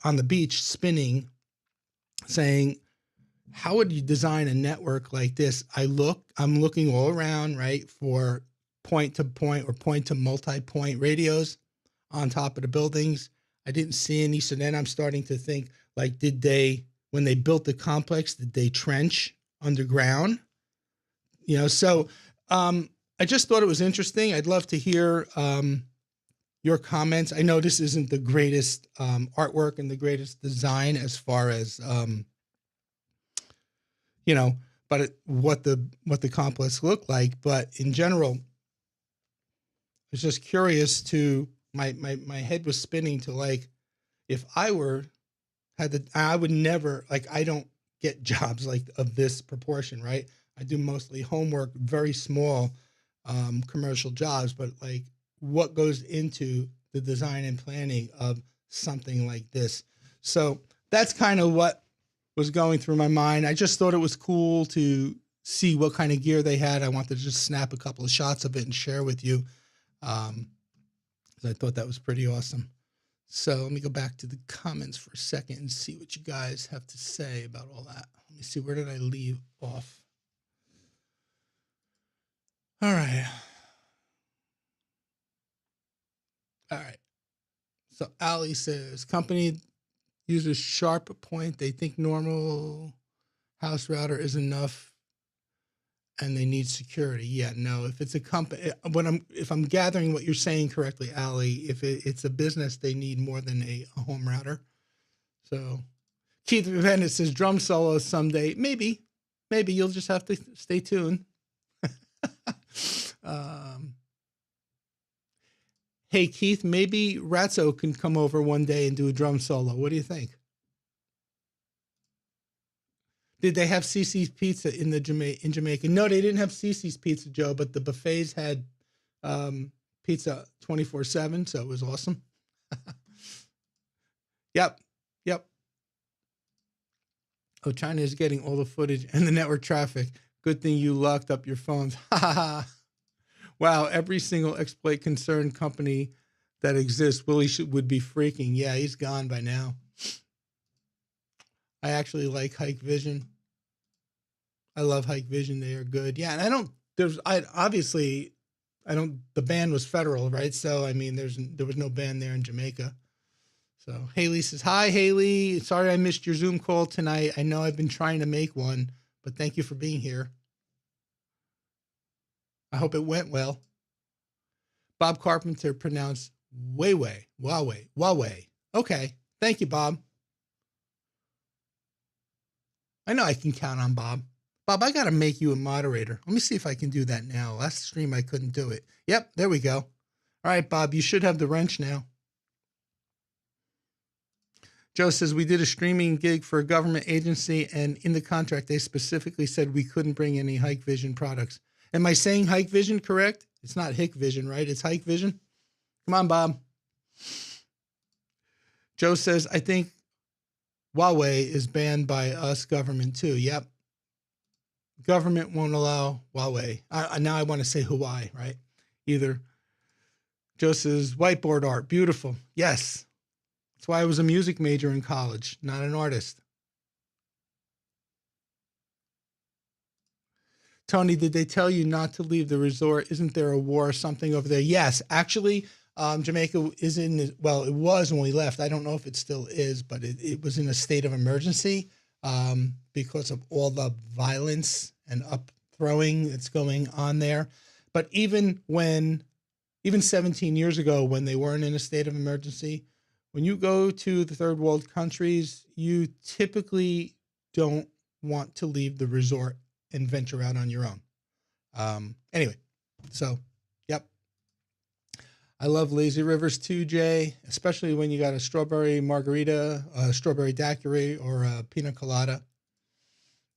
on the beach spinning, saying, how would you design a network like this? I'm looking all around, right, for point to point or point to multi-point radios on top of the buildings. I didn't see any. So then I'm starting to think, like, when they built the complex, did they trench underground? So I just thought it was interesting. I'd love to hear your comments. I know this isn't the greatest artwork and the greatest design as far as, but what the complex looked like. But in general, I was just curious to, my head was spinning to, like, if I I would never, like, I don't get jobs like of this proportion, right? I do mostly homework, very small commercial jobs, but like what goes into the design and planning of something like this. So that's kind of what was going through my mind. I just thought it was cool to see what kind of gear they had. I wanted to just snap a couple of shots of it and share with you. 'Cause I thought that was pretty awesome. So let me go back to the comments for a second and see what you guys have to say about all that. Let me see, where did I leave off? All right. All right. So Ali says, company uses sharp point. They think normal house router is enough and they need security. Yeah, no, if it's a company, if I'm gathering what you're saying correctly, Ali, if it's a business, they need more than a home router. So Keith Bennett says drum solo someday. Maybe you'll just have to stay tuned. Hey, Keith, maybe Ratso can come over one day and do a drum solo. What do you think? Did they have CC's Pizza in Jamaica? No, they didn't have CC's Pizza, Joe, but the buffets had pizza 24/7, so it was awesome. Yep. Oh, China is getting all the footage and the network traffic. Good thing you locked up your phones. Wow, every single exploit concerned company that exists, Willie would be freaking. Yeah, he's gone by now. I actually like Hike Vision. I love Hike Vision. They are good. Yeah, and the ban was federal, right? So, I mean, there was no ban there in Jamaica. So Haley says, hi, Haley. Sorry I missed your Zoom call tonight. I know I've been trying to make one, but thank you for being here. I hope it went well. Bob Carpenter pronounced Huawei. Okay. Thank you, Bob. I know I can count on Bob. Bob, I got to make you a moderator. Let me see if I can do that now. Last stream, I couldn't do it. Yep, there we go. All right, Bob, you should have the wrench now. Joe says, we did a streaming gig for a government agency, and in the contract, they specifically said we couldn't bring any Hike Vision products. Am I saying Hike Vision correct? It's not Hik Vision, right? It's Hike Vision. Come on, Bob. Joe says, I think Huawei is banned by us government too. Yep. Government won't allow Huawei. Now I want to say Hawaii, right? Either. Joe says, whiteboard art, beautiful. Yes. That's why I was a music major in college, not an artist. Tony, did they tell you not to leave the resort? Isn't there a war or something over there? Yes, actually, Jamaica is it was when we left. I don't know if it still is, but it was in a state of emergency because of all the violence and upthrowing that's going on there. But even 17 years ago, when they weren't in a state of emergency, when you go to the third world countries, you typically don't want to leave the resort and venture out on your own. Anyway, so, yep. I love lazy rivers too, Jay, especially when you got a strawberry margarita, a strawberry daiquiri, or a pina colada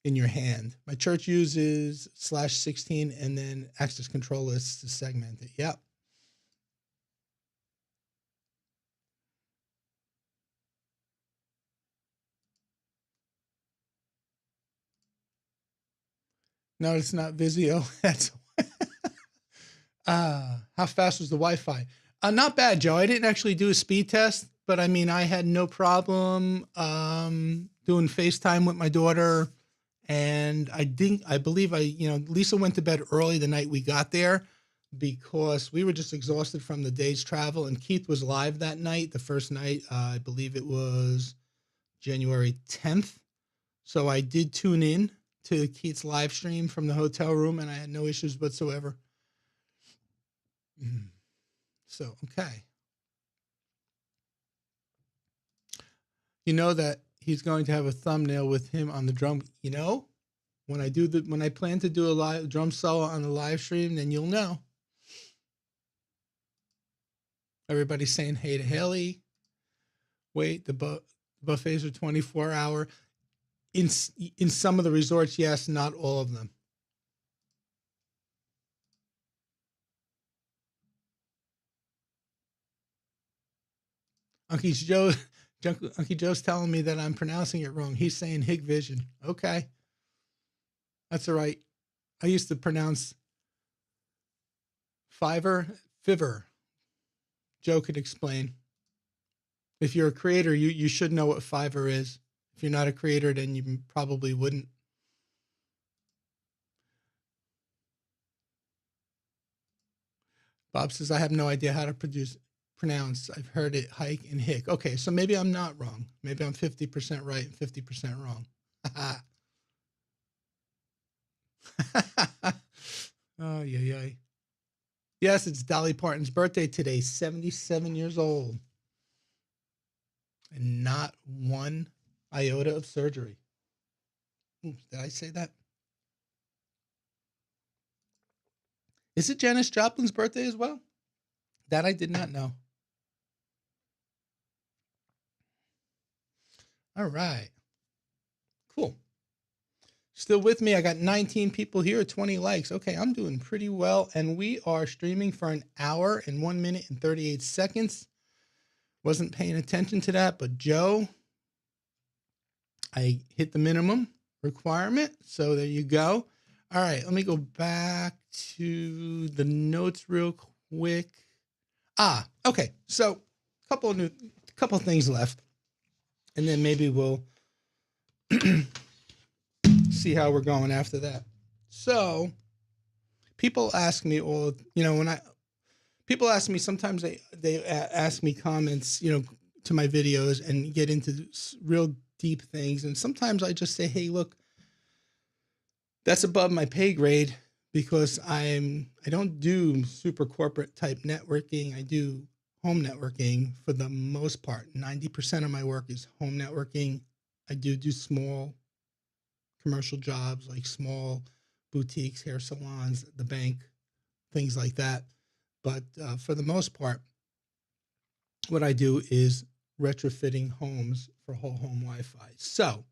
in your hand. My church uses /16 and then access control lists to segment it. Yep. No, it's not Vizio. That's how fast was the Wi-Fi? Not bad, Joe. I didn't actually do a speed test, but I mean, I had no problem doing FaceTime with my daughter. And I believe Lisa went to bed early the night we got there. because we were just exhausted from the day's travel, and Keith was live that night, the first night. I believe it was January 10th. So I did tune in to Keith's live stream from the hotel room, and I had no issues whatsoever. So, okay. You know that he's going to have a thumbnail with him on the drum. You know, when I plan to do a live drum solo on the live stream, then you'll know. Everybody's saying hey to Haley. Wait, the buffets are 24-hour. In some of the resorts, yes, not all of them. Uncle Joe's telling me that I'm pronouncing it wrong. He's saying Hig Vision. Okay. That's all right. I used to pronounce Fiver. Joe could explain. If you're a creator, you should know what Fiverr is. If you're not a creator, then you probably wouldn't. Bob says, I have no idea how to pronounce. I've heard it hike and hick. Okay, so maybe I'm not wrong. Maybe I'm 50% right and 50% wrong. Oh, yeah. Yes, it's Dolly Parton's birthday today, 77 years old. And not one iota of surgery. Did I say that? Is it Janis Joplin's birthday as well? That I did not know. All right. Cool. Still with me? I got 19 people here, 20 likes. Okay, I'm doing pretty well. And we are streaming for an hour and 1 minute and 38 seconds. Wasn't paying attention to that, but Joe, I hit the minimum requirement. So there you go. All right, let me go back to the notes real quick. Okay. So couple of things left. And then maybe we'll see how we're going after that. So people ask me people ask me, sometimes they ask me comments, to my videos and get into real deep things. And sometimes I just say, hey, look, that's above my pay grade because I don't do super corporate type networking. I do home networking for the most part. 90% of my work is home networking. I do small commercial jobs like small boutiques, hair salons, the bank, things like that. But for the most part, what I do is retrofitting homes for whole home Wi-Fi. So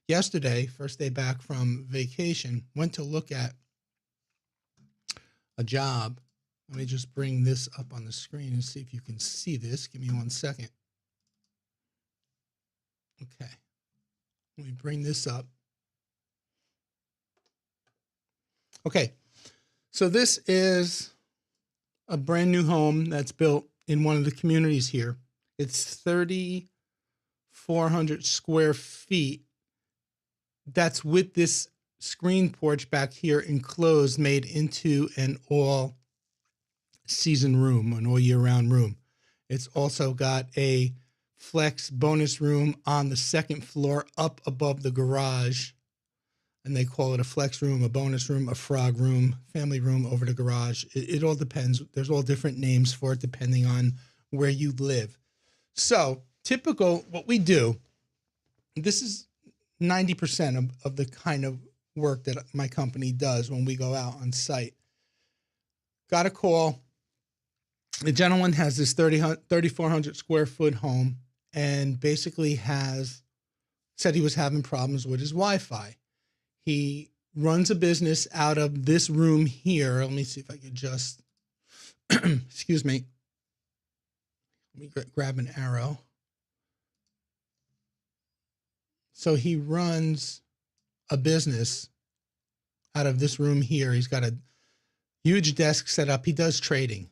yesterday, first day back from vacation, went to look at a job. Let me just bring this up on the screen and see if you can see this. Give me 1 second. Okay. Let me bring this up. Okay. So this is a brand new home that's built in one of the communities here. It's 3,400 square feet. That's with this screen porch back here enclosed, made into an all season room, an all year round room. It's also got a flex bonus room on the second floor up above the garage. And they call it a flex room, a bonus room, a frog room, family room over the garage. It all depends. There's all different names for it depending on where you live. So typical, what we do, this is 90% of the kind of work that my company does when we go out on site. Got a call. The gentleman has this 3,400 square foot home and basically said he was having problems with his Wi-Fi. He runs a business out of this room here. Let me see if I could just, excuse me. Let me grab an arrow. So he runs a business out of this room here. He's got a huge desk set up. He does trading.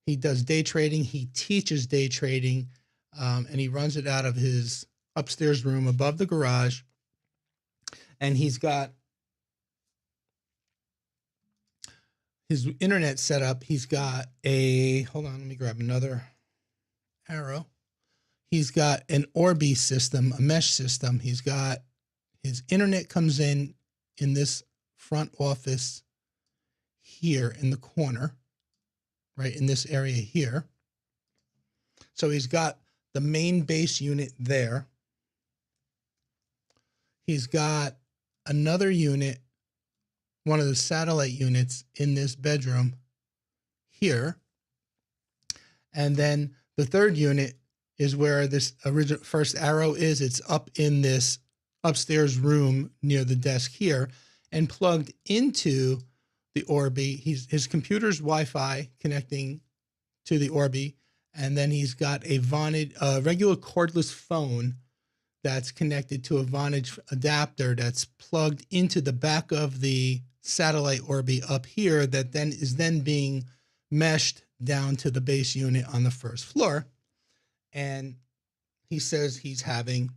He does day trading. He teaches day trading, and he runs it out of his upstairs room above the garage. And he's got his internet setup, he's got a, hold on, let me grab another arrow. He's got an Orbi system, a mesh system. He's got his internet comes in this front office here in the corner, right in this area here. So he's got the main base unit there. He's got another unit, one of the satellite units in this bedroom here. And then the third unit is where this original first arrow is. It's up in this upstairs room near the desk here and plugged into the Orbi. His computer's Wi-Fi connecting to the Orbi. And then he's got a regular cordless phone that's connected to a Vonage adapter that's plugged into the back of the satellite Orbi up here that then is being meshed down to the base unit on the first floor. And he says he's having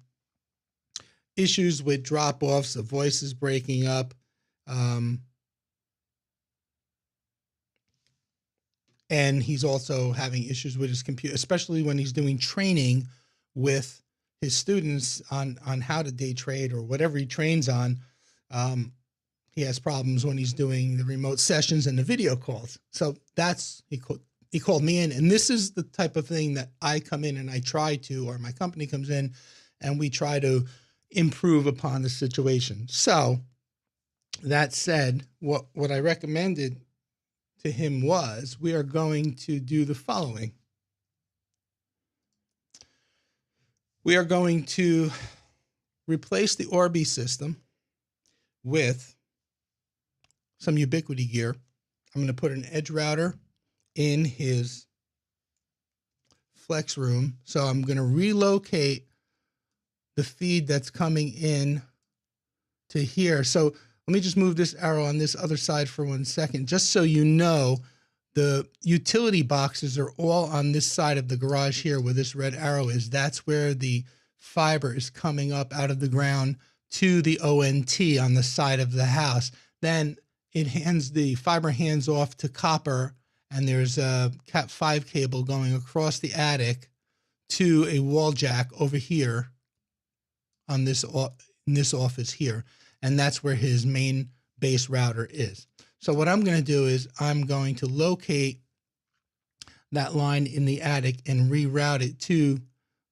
issues with drop-offs, the voices breaking up, and he's also having issues with his computer, especially when he's doing training with his students on how to day trade or whatever he trains on. He has problems when he's doing the remote sessions and the video calls. So that's, he called me in, and this is the type of thing that I come in and I try to, or my company comes in and we try to improve upon the situation. So that said, what I recommended to him was, we are going to do the following. We are going to replace the Orbi system with some Ubiquity gear. I'm going to put an edge router in his flex room. So I'm going to relocate the feed that's coming in to here. So let me just move this arrow on this other side for 1 second, just so you know, the utility boxes are all on this side of the garage here where this red arrow is. That's where the fiber is coming up out of the ground to the ONT on the side of the house. Then the fiber hands off to copper, and there's a Cat 5 cable going across the attic to a wall jack over here on this in this office here. And that's where his main base router is. So what I'm going to do is I'm going to locate that line in the attic and reroute it to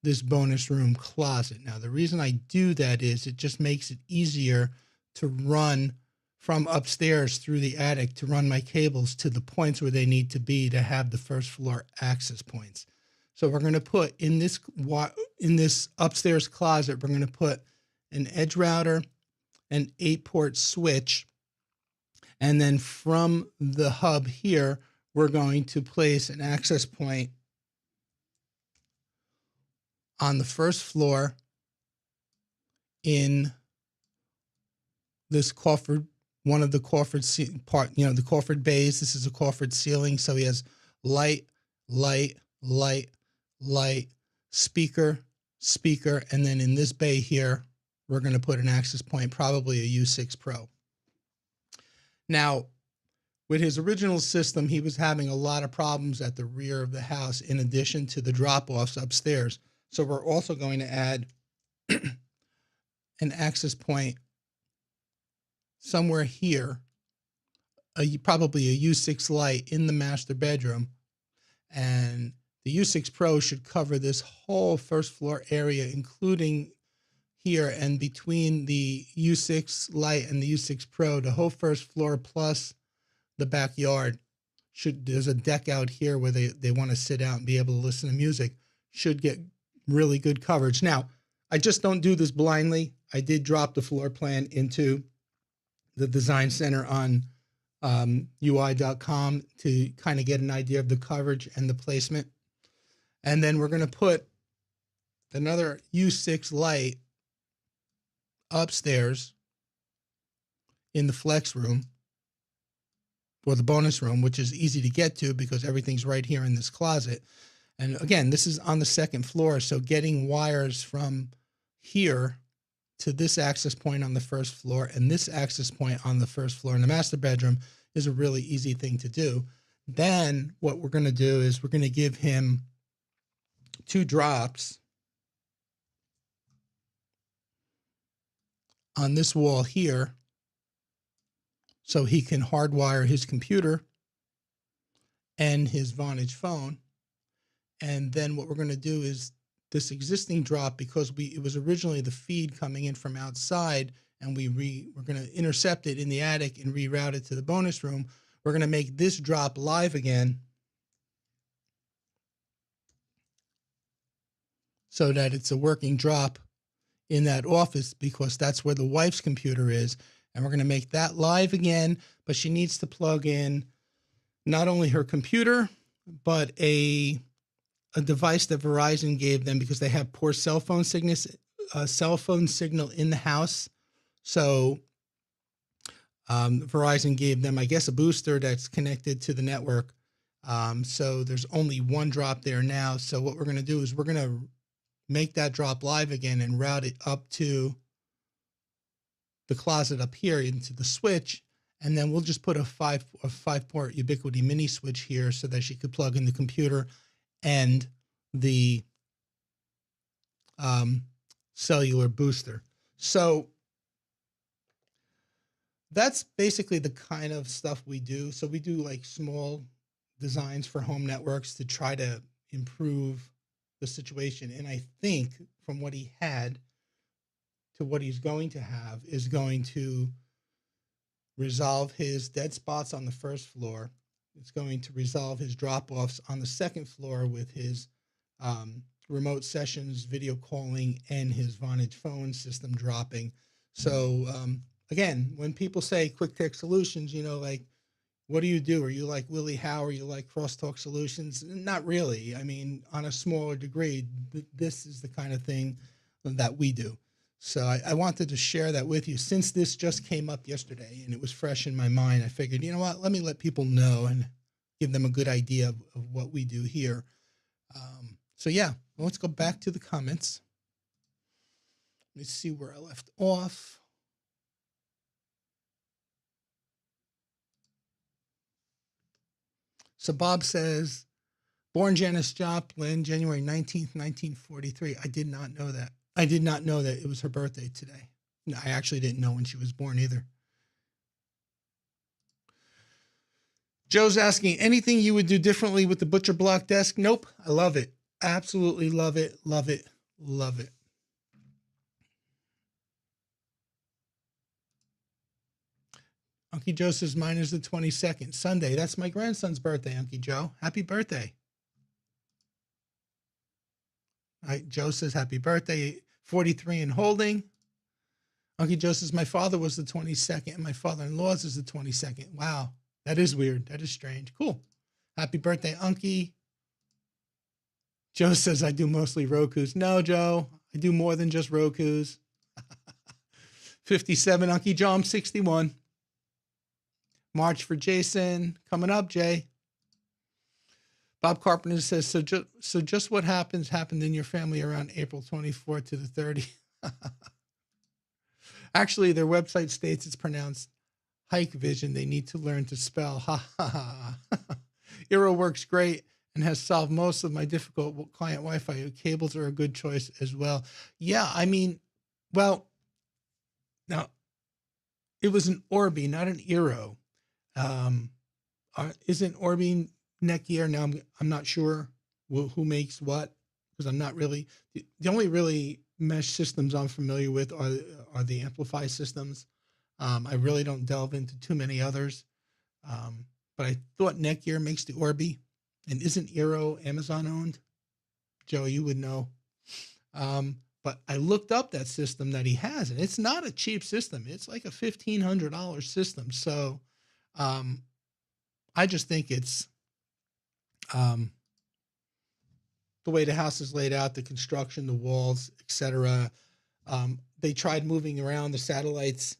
this bonus room closet. Now, the reason I do that is it just makes it easier to run from upstairs through the attic to run my cables to the points where they need to be to have the first floor access points. So we're going to put in this upstairs closet, we're going to put an edge router, an 8-port switch, and then from the hub here, we're going to place an access point on the first floor in this Crawford, one of the Crawford part, the Crawford bays. This is a Crawford ceiling, so he has light, light, light, light, speaker, speaker, and then in this bay here, we're going to put an access point, probably a U6 Pro. Now, with his original system, he was having a lot of problems at the rear of the house in addition to the drop-offs upstairs. So we're also going to add an access point somewhere here, probably a U6 light in the master bedroom. And the U6 Pro should cover this whole first floor area, including here, and between the U6 light and the U6 Pro, the whole first floor plus the backyard there's a deck out here where they want to sit out and be able to listen to music, should get really good coverage. Now, I just don't do this blindly. I did drop the floor plan into the design center on UI.com to kind of get an idea of the coverage and the placement. And then we're going to put another U6 light upstairs in the flex room, or the bonus room, which is easy to get to because everything's right here in this closet. And again, this is on the second floor, so getting wires from here to this access point on the first floor and this access point on the first floor in the master bedroom is a really easy thing to do. Then what we're going to do is we're going to give him 2 drops on this wall here so he can hardwire his computer and his Vonage phone. And then what we're going to do is this existing drop, because it was originally the feed coming in from outside, and we're going to intercept it in the attic and reroute it to the bonus room. We're going to make this drop live again so that it's a working drop in that office, because that's where the wife's computer is. And we're going to make that live again, but she needs to plug in not only her computer, but a device that Verizon gave them, because they have poor cell phone signal in the house. So Verizon gave them, I guess, a booster that's connected to the network. So there's only 1 drop there now. So what we're going to do is we're going to make that drop live again and route it up to the closet up here into the switch. And then we'll just put a 5-port Ubiquiti mini switch here so that she could plug in the computer and the cellular booster. So that's basically the kind of stuff we do. So we do like small designs for home networks to try to improve the situation. And I think from what he had to what he's going to have is going to resolve his dead spots on the first floor. It's going to resolve his drop-offs on the second floor with his remote sessions, video calling, and his Vonage phone system dropping. So again, when people say Quick Tech Solutions, you know, like, what do you do? Are you like Willie Howe? Are you like Crosstalk Solutions? Not really. I mean, on a smaller degree, this is the kind of thing that we do. So I wanted to share that with you. Since this just came up yesterday and it was fresh in my mind, I figured, you know what, let me let people know and give them a good idea of what we do here. So yeah, let's go back to the comments. Let me see where I left off. So Bob says, born Janis Joplin, January 19th, 1943. I did not know that. I did not know that it was her birthday today. No, I actually didn't know when she was born either. Joe's asking, anything you would do differently with the butcher block desk? Nope. I love it. Absolutely love it. Love it. Love it. Unky Joe says mine is the 22nd, Sunday. That's my grandson's birthday, Unky Joe. Happy birthday. All right, Joe says happy birthday, 43 and holding. Unky Joe says my father was the 22nd and my father-in-law's is the 22nd. Wow, that is weird. That is strange. Cool. Happy birthday, Unky. Joe says I do mostly Rokus. No, Joe, I do more than just Rokus. 57, Unky Joe, I'm 61. March for Jason. Coming up, Jay. Bob Carpenter says, so just what happened in your family around April 24th to the 30th. Actually, their website states it's pronounced Hike Vision. They need to learn to spell. Ha ha ha. Eero works great and has solved most of my difficult client Wi-Fi. Cables are a good choice as well. Yeah, I mean, well, now it was an Orbi, not an Eero. Isn't Orbi Netgear? Now I'm not sure who makes what, because I'm not really the only really mesh systems I'm familiar with are the Amplify systems. I really don't delve into too many others. But I thought Netgear makes the Orbi, and isn't Eero Amazon owned? Joe, you would know. But I looked up that system that he has, and it's not a cheap system. It's like a $1,500 system. So I just think it's the way the house is laid out, the construction, the walls, etc. They tried moving around the satellites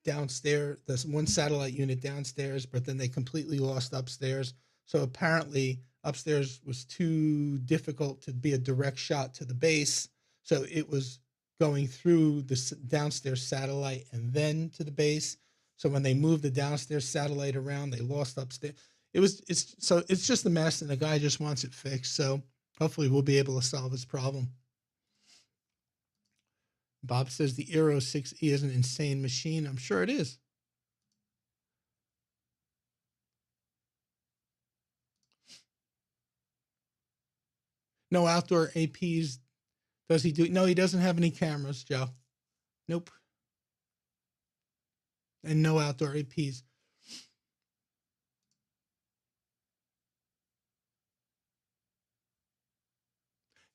downstairs, this one satellite unit downstairs, but then they completely lost upstairs. So apparently upstairs was too difficult to be a direct shot to the base. So it was going through the downstairs satellite and then to the base. So when they moved the downstairs satellite around, they lost upstairs. It's just a mess, and the guy just wants it fixed. So hopefully we'll be able to solve his problem. Bob says the Aero 6E is an insane machine. I'm sure it is. No outdoor APs. Does he do? No, he doesn't have any cameras, Joe. Nope. And no outdoor APs.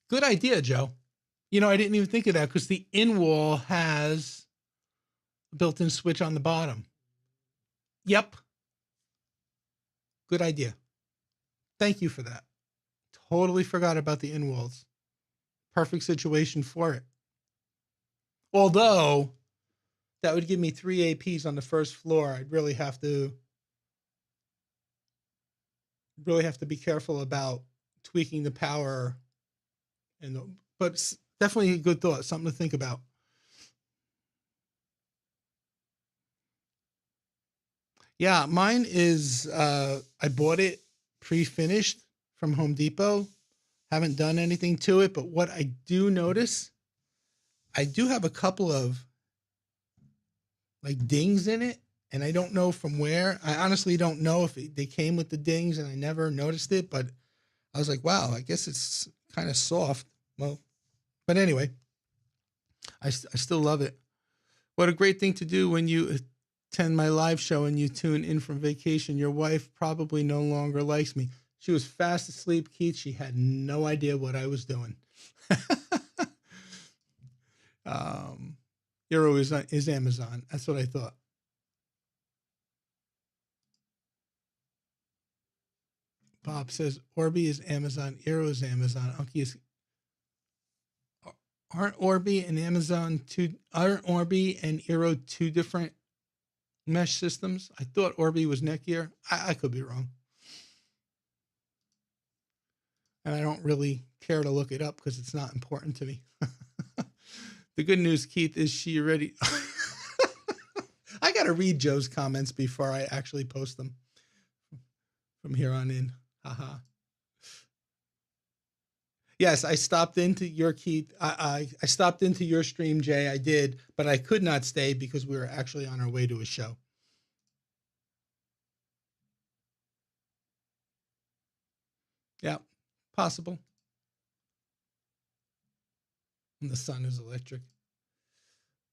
Good idea, Joe. You know, I didn't even think of that because the in wall has a built-in switch on the bottom. Yep. Good idea. Thank you for that. Totally forgot about the in walls. Perfect situation for it. Although that would give me 3 APs on the first floor. I'd really have to be careful about tweaking the power. But it's definitely a good thought, something to think about. Yeah, mine is I bought it pre-finished from Home Depot. Haven't done anything to it, but what I do notice, I do have a couple of like dings in it, and I don't know from where. I honestly don't know if they came with the dings, and I never noticed it, but I was like, wow, I guess it's kind of soft. Well, but anyway, I still love it. What a great thing to do when you attend my live show and you tune in from vacation. Your wife probably no longer likes me. She was fast asleep, Keith. She had no idea what I was doing. Eero is Amazon. That's what I thought. Bob says Orbi is Amazon. Eero is Amazon. Unky is. Aren't Orbi and Eero two different mesh systems? I thought Orbi was Netgear. I could be wrong. And I don't really care to look it up because it's not important to me. The good news, Keith, is she ready? I got to read Joe's comments before I actually post them from here on in. Haha. Yes, I stopped into your Keith. I stopped into your stream, Jay. I did, but I could not stay because we were actually on our way to a show. Yeah, possible. And the sun is electric.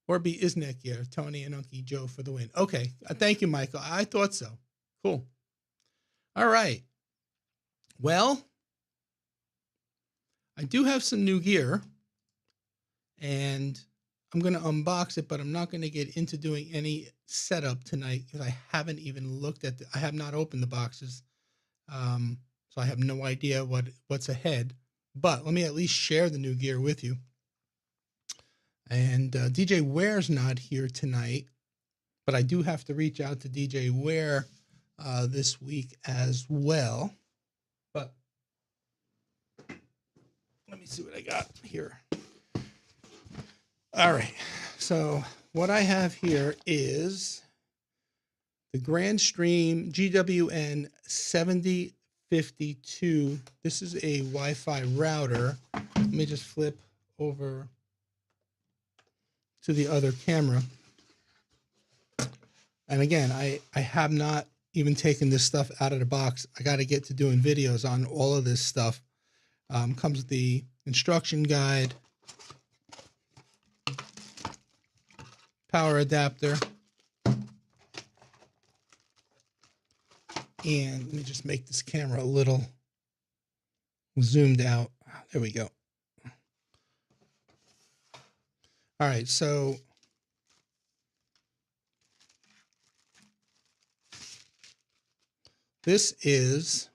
Orbi is Netgear. Tony and Unky Joe for the win. Okay, thank you, Michael. I thought so. Cool. All right. Well, I do have some new gear, and I'm going to unbox it, but I'm not going to get into doing any setup tonight because I haven't even looked at I have not opened the boxes. So I have no idea what's ahead, but let me at least share the new gear with you. And DJ Ware's not here tonight, but I do have to reach out to DJ Ware this week as well. But let me see what I got here. All right. So what I have here is the Grand Stream GWN 7052. This is a Wi-Fi router. Let me just flip over to the other camera. And again, I have not even taken this stuff out of the box. I got to get to doing videos on all of this stuff. Comes with the instruction guide, power adapter, and let me just make this camera a little zoomed out. There we go. All right, so this is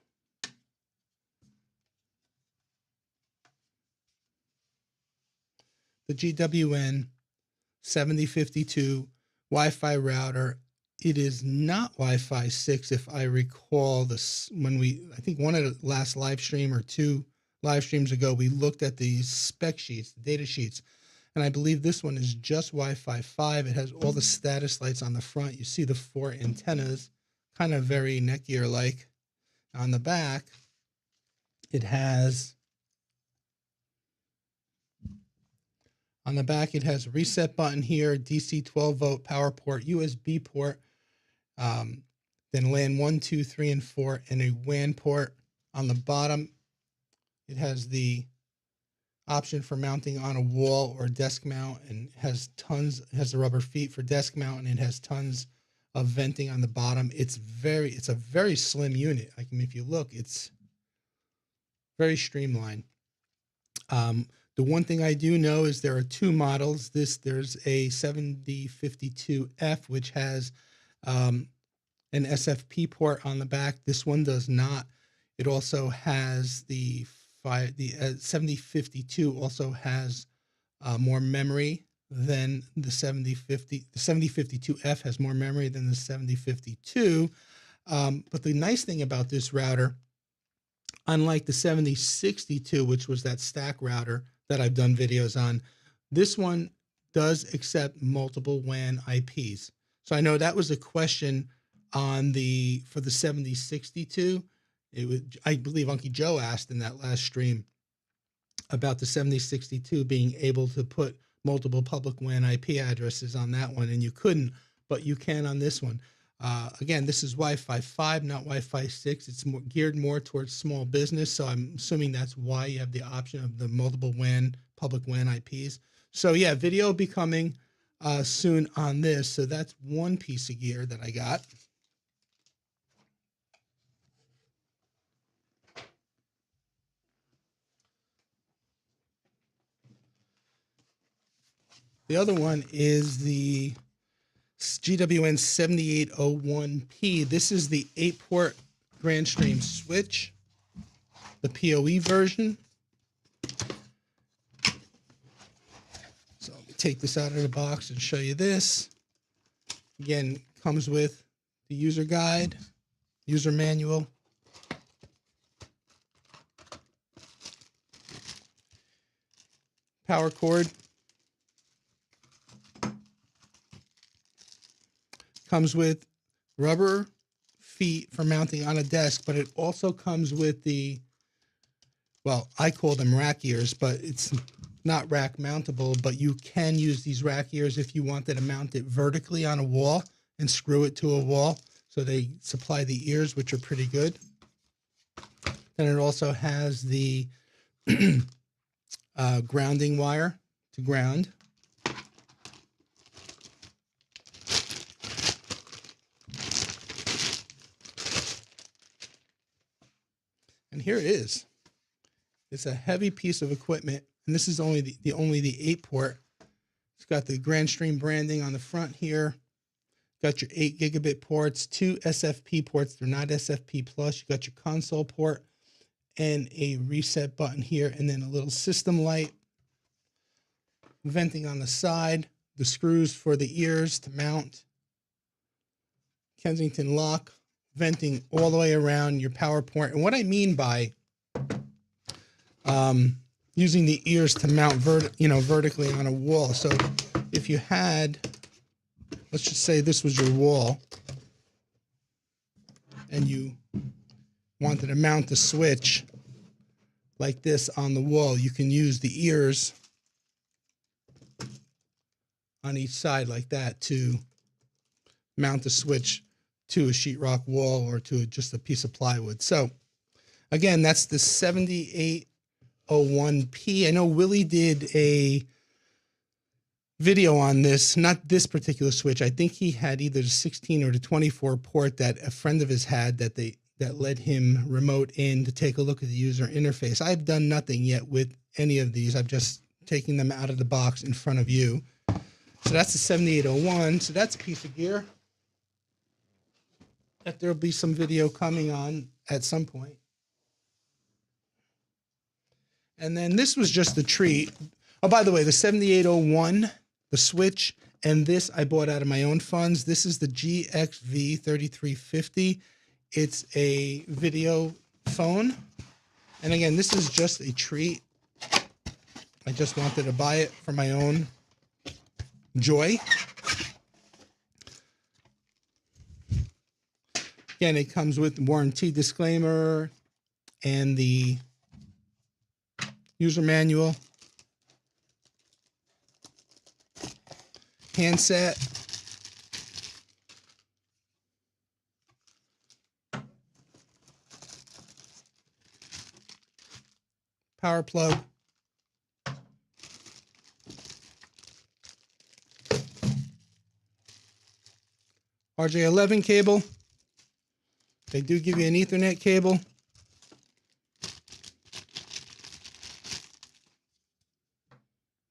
the GWN 7052 Wi-Fi router. It is not Wi-Fi 6, if I recall. This I think one of the last live stream or two live streams ago, we looked at the spec sheets, the data sheets, And I believe this one is just Wi-Fi 5. It has all the status lights on the front. You see the 4 antennas, kind of very Netgear-like. On the back, it has a reset button here, DC 12-volt power port, USB port, then LAN 1, 2, 3, and 4, and a WAN port. On the bottom, it has the option for mounting on a wall or desk mount, and has the rubber feet for desk mount, and it has tons of venting on the bottom. It's a very slim unit. I mean, if you look, it's very streamlined. The one thing I do know is there are 2 models. There's a 7052F, which has an SFP port on the back. This one does not. It also has the 7052 also has more memory than the 7050. The 7052F has more memory than the 7052. But the nice thing about this router, unlike the 7062, which was that stack router that I've done videos on, this one does accept multiple WAN IPs. So I know that was a question for the 7062. I believe Unky Joe asked in that last stream about the 7062 being able to put multiple public WAN IP addresses on that one, and you couldn't, but you can on this one. Again, this is Wi-Fi 5, not Wi-Fi 6. It's geared more towards small business, so I'm assuming that's why you have the option of the multiple WAN, public WAN IPs. So yeah, video will be coming soon on this. So that's one piece of gear that I got. The other one is the GWN 7801P. This is the 8-port Grandstream switch, the PoE version. So let me take this out of the box and show you this. Again, comes with the user guide, user manual, power cord. Comes with rubber feet for mounting on a desk, but it also comes with the, well, I call them rack ears, but it's not rack mountable, but you can use these rack ears if you wanted to mount it vertically on a wall and screw it to a wall. So they supply the ears, which are pretty good. Then it also has the grounding wire to ground. And here it is. It's a heavy piece of equipment, and this is only the 8-port. It's got the Grandstream branding on the front here. Got your 8 gigabit ports, 2 SFP ports. They're not SFP plus. You got your console port and a reset button here, and then a little system light, venting on the side, the screws for the ears to mount, Kensington lock, venting all the way around your power port. And what I mean by using the ears to mount vertically on a wall. So if you had, let's just say this was your wall, and you wanted to mount the switch like this on the wall, you can use the ears on each side like that to mount the switch to a sheetrock wall or to just a piece of plywood. So again, that's the 7801P. I know Willie did a video on this, not this particular switch. I think he had either the 16 or the 24 port that a friend of his had that let him remote in to take a look at the user interface. I've done nothing yet with any of these. I've just taken them out of the box in front of you. So that's the 7801. So that's a piece of gear that there'll be some video coming on at some point. And then this was just a treat. Oh, by the way, the 7801, the switch, and this I bought out of my own funds. This is the GXV 3350. It's a video phone. And again, this is just a treat. I just wanted to buy it for my own joy. Again, it comes with warranty disclaimer and the user manual, handset, power plug, RJ11 cable. They do give you an Ethernet cable.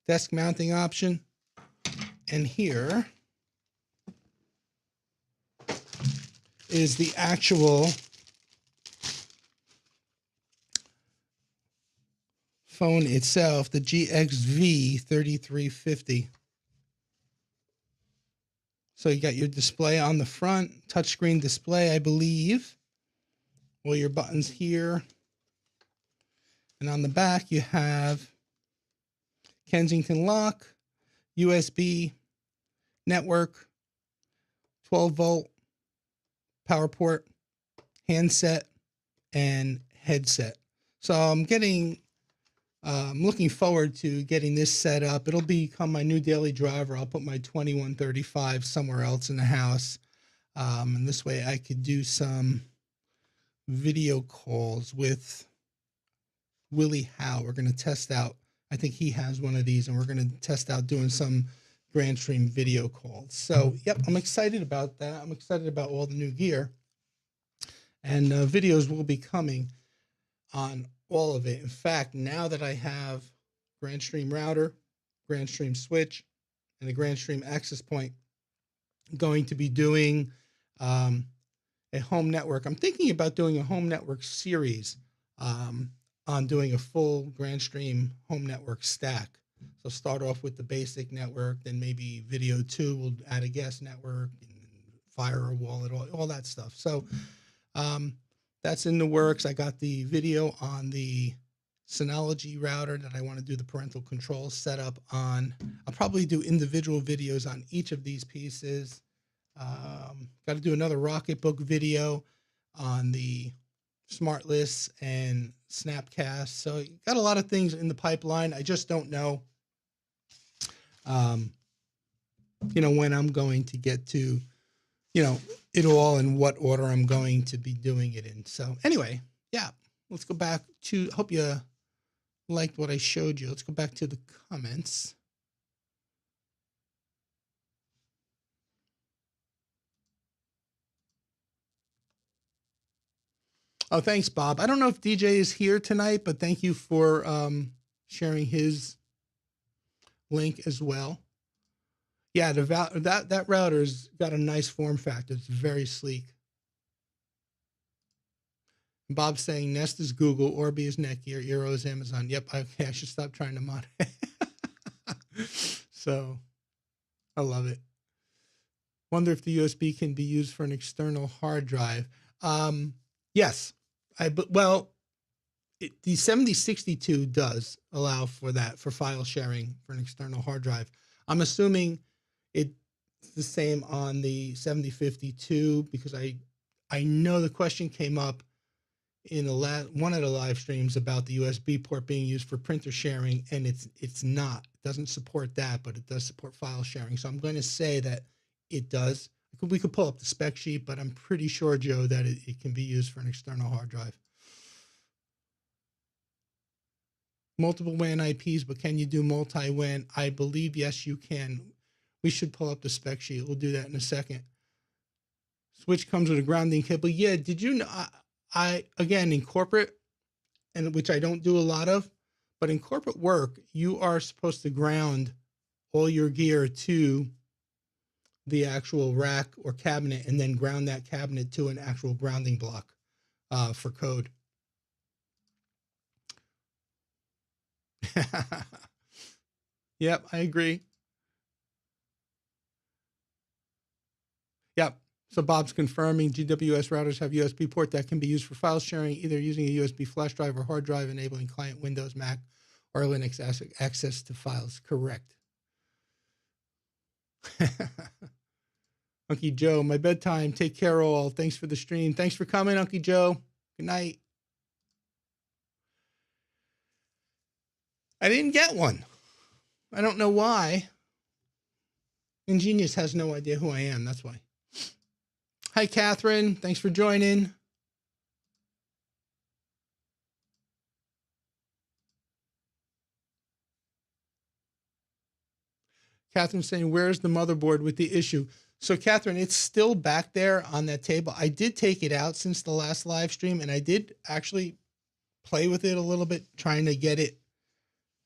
Desk mounting option. And here is the actual phone itself, the GXV 3350. So you got your display on the front, touchscreen display, I believe. All your buttons here. And on the back, you have Kensington lock, USB, network, 12-volt, power port, handset, and headset. So I'm looking forward to getting this set up. It'll become my new daily driver. I'll put my 2135 somewhere else in the house. And this way I could do some video calls with Willie Howe. We're going to test out, I think he has one of these, and we're going to test out doing some GrandStream video calls. So, yep, I'm excited about that. I'm excited about all the new gear. And videos will be coming on all of it. In fact, now that I have GrandStream router, GrandStream switch, and a GrandStream access point, I'm going to be doing a home network. I'm thinking about doing a home network series on doing a full GrandStream home network stack. So start off with the basic network, then maybe video 2 will add a guest network, and firewall, and all that stuff. So that's in the works. I got the video on the Synology router that I want to do the parental control setup on. I'll probably do individual videos on each of these pieces. Got to do another Rocketbook video on the smart lists and Snapcast. So got a lot of things in the pipeline. I just don't know, when I'm going to get to, it all and what order I'm going to be doing it in. So anyway, yeah, let's go back to, hope you liked what I showed you. Let's go back to the comments. Oh, thanks, Bob. I don't know if DJ is here tonight, but thank you for sharing his link as well. Yeah, that router's got a nice form factor. It's very sleek. And Bob's saying Nest is Google, Orbi is Netgear, Eero is Amazon. Yep, I should stop trying to mod. So, I love it. Wonder if the USB can be used for an external hard drive. Yes. The 7062 does allow for that, for file sharing for an external hard drive. I'm assuming it's the same on the 7052 because I know the question came up in one of the live streams about the USB port being used for printer sharing, and it's not. It doesn't support that, but it does support file sharing. So I'm going to say that it does. We could pull up the spec sheet, but I'm pretty sure, Joe, that it can be used for an external hard drive. Multiple WAN IPs, but can you do multi-WAN? I believe, yes, you can. We should pull up the spec sheet. We'll do that in a second. Switch comes with a grounding cable. Yeah, did you know? Again, in corporate, and which I don't do a lot of, but in corporate work, you are supposed to ground all your gear to the actual rack or cabinet, and then ground that cabinet to an actual grounding block for code. Yep, I agree. Yep. So Bob's confirming GWS routers have USB port that can be used for file sharing, either using a USB flash drive or hard drive, enabling client Windows, Mac, or Linux access to files. Correct. Unky Joe, my bedtime. Take care, all. Thanks for the stream. Thanks for coming, Unky Joe. Good night. I didn't get one. I don't know why. Ingenious has no idea who I am. That's why. Hi, Catherine. Thanks for joining. Catherine's saying, where's the motherboard with the issue? So, Catherine, it's still back there on that table. I did take it out since the last live stream, and I did actually play with it a little bit, trying to get it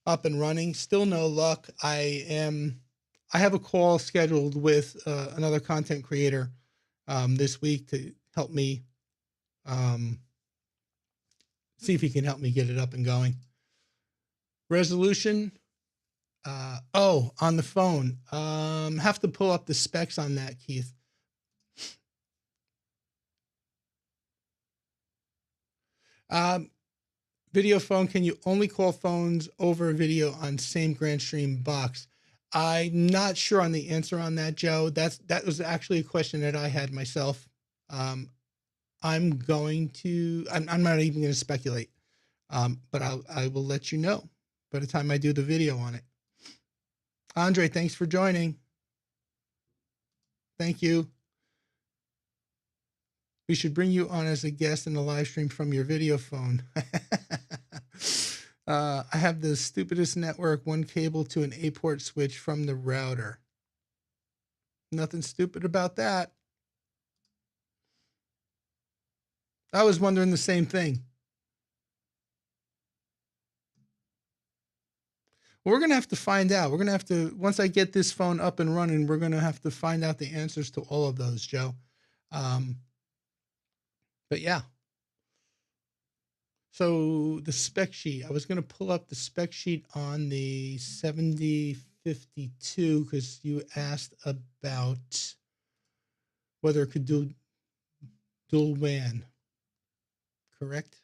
up and running. Still no luck. I have a call scheduled with another content creator this week to help me see if he can help me get it up and going. Resolution. On the phone. Have to pull up the specs on that, Keith. Video phone, can you only call phones over video on same Grandstream box? I'm not sure on the answer on that, Joe. That was actually a question that I had myself. I'm not even going to speculate, but I will let you know by the time I do the video on it. Andre, thanks for joining. Thank you. We should bring you on as a guest in the live stream from your video phone. I have the stupidest network, one cable to an 8-port switch from the router. Nothing stupid about that. I was wondering the same thing. We're going to have to find out. We're going to have to, once I get this phone up and running, we're going to have to find out the answers to all of those, Joe. But yeah. So the spec sheet, I was going to pull up the spec sheet on the 7052 because you asked about whether it could do dual WAN. Correct?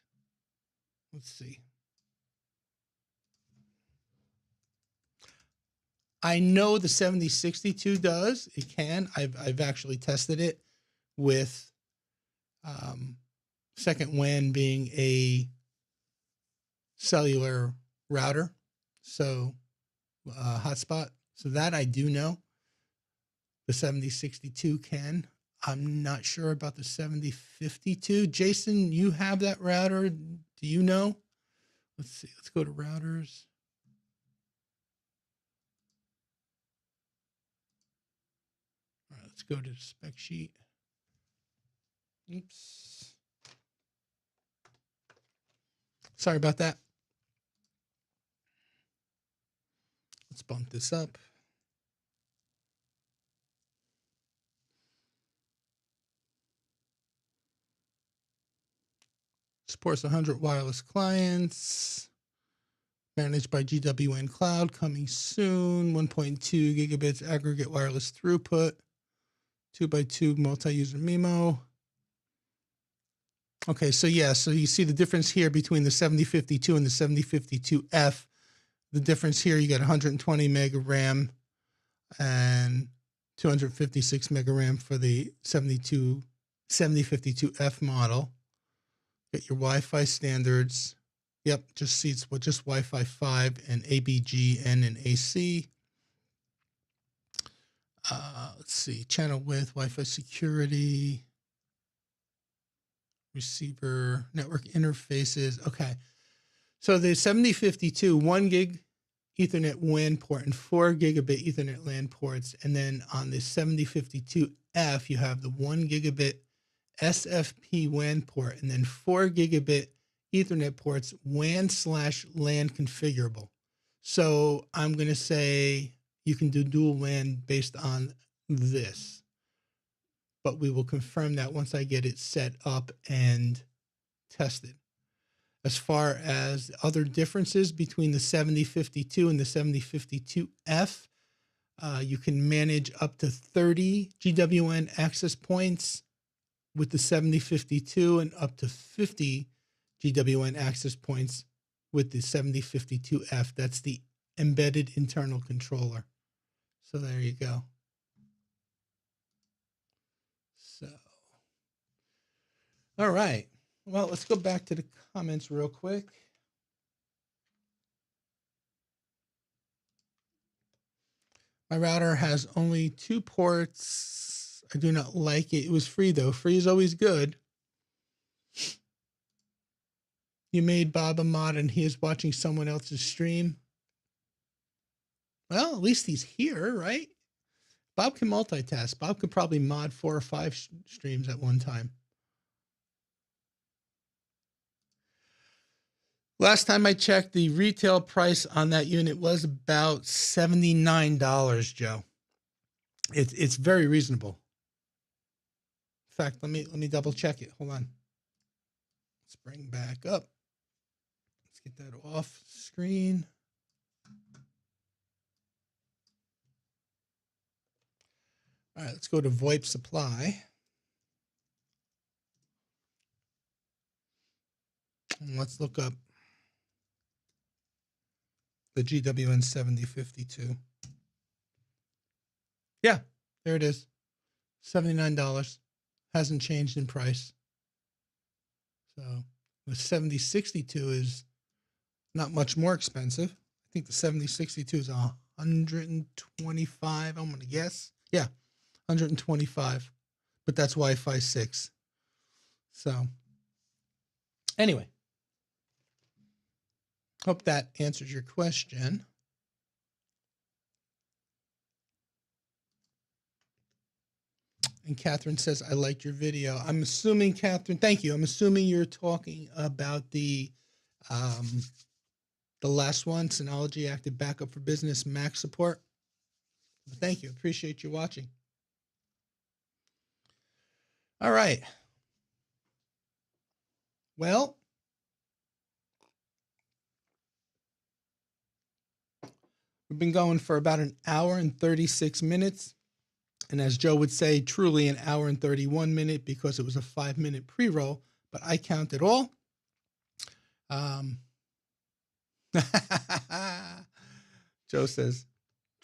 Let's see. I know the 7062 does. It can. I've actually tested it with second WAN being a cellular router, so hotspot. So that I do know. The 7062 can. I'm not sure about the 7052. Jason, you have that router. Do you know? Let's see. Let's go to routers. All right, let's go to the spec sheet. Oops. Sorry about that. Let's bump this up. Supports 100 wireless clients. Managed by GWN Cloud, coming soon. 1.2 gigabits aggregate wireless throughput. 2x2 multi-user MIMO. Okay, so yeah, so you see the difference here between the 7052 and the 7052F. The difference here, you got 120 meg of RAM and 256 meg of RAM for the 7052F model. Get your Wi-Fi standards. Yep, just seats with just Wi-Fi 5 and ABG, N, and AC. Let's see, channel width, Wi-Fi security, receiver, network interfaces. Okay, so the 7052, 1 gig Ethernet WAN port and 4 gigabit Ethernet LAN ports. And then on the 7052F, you have the 1 gigabit SFP WAN port and then 4 gigabit Ethernet ports, WAN/LAN configurable. So I'm going to say you can do dual WAN based on this, but we will confirm that once I get it set up and tested. As far as other differences between the 7052 and the 7052F, you can manage up to 30 GWN access points with the 7052 and up to 50 GWN access points with the 7052F. That's the embedded internal controller. So there you go. So, all right. Well, let's go back to the comments real quick. My router has only 2 ports. I do not like it. It was free though. Free is always good. You made Bob a mod and he is watching someone else's stream. Well, at least he's here, right? Bob can multitask. Bob could probably mod 4 or 5 streams at one time. Last time I checked, the retail price on that unit was about $79, Joe. It's very reasonable. In fact, let me double check it. Hold on. Let's bring back up. Let's get that off screen. All right, let's go to VoIP Supply. And let's look up the GWN 7052. Yeah, there it is. $79. Hasn't changed in price. So the 7062 is not much more expensive. I think the 7062 is 125, I'm going to guess. Yeah, 125. But that's Wi-Fi 6. So anyway, hope that answers your question. And Catherine says, I liked your video. I'm assuming, Catherine, thank you. I'm assuming you're talking about the last one, Synology Active Backup for Business Mac support. Thank you. Appreciate you watching. All right. Well, we've been going for about an hour and 36 minutes. And as Joe would say, truly an hour and 31 minutes because it was a 5-minute pre-roll, but I count it all. Joe says,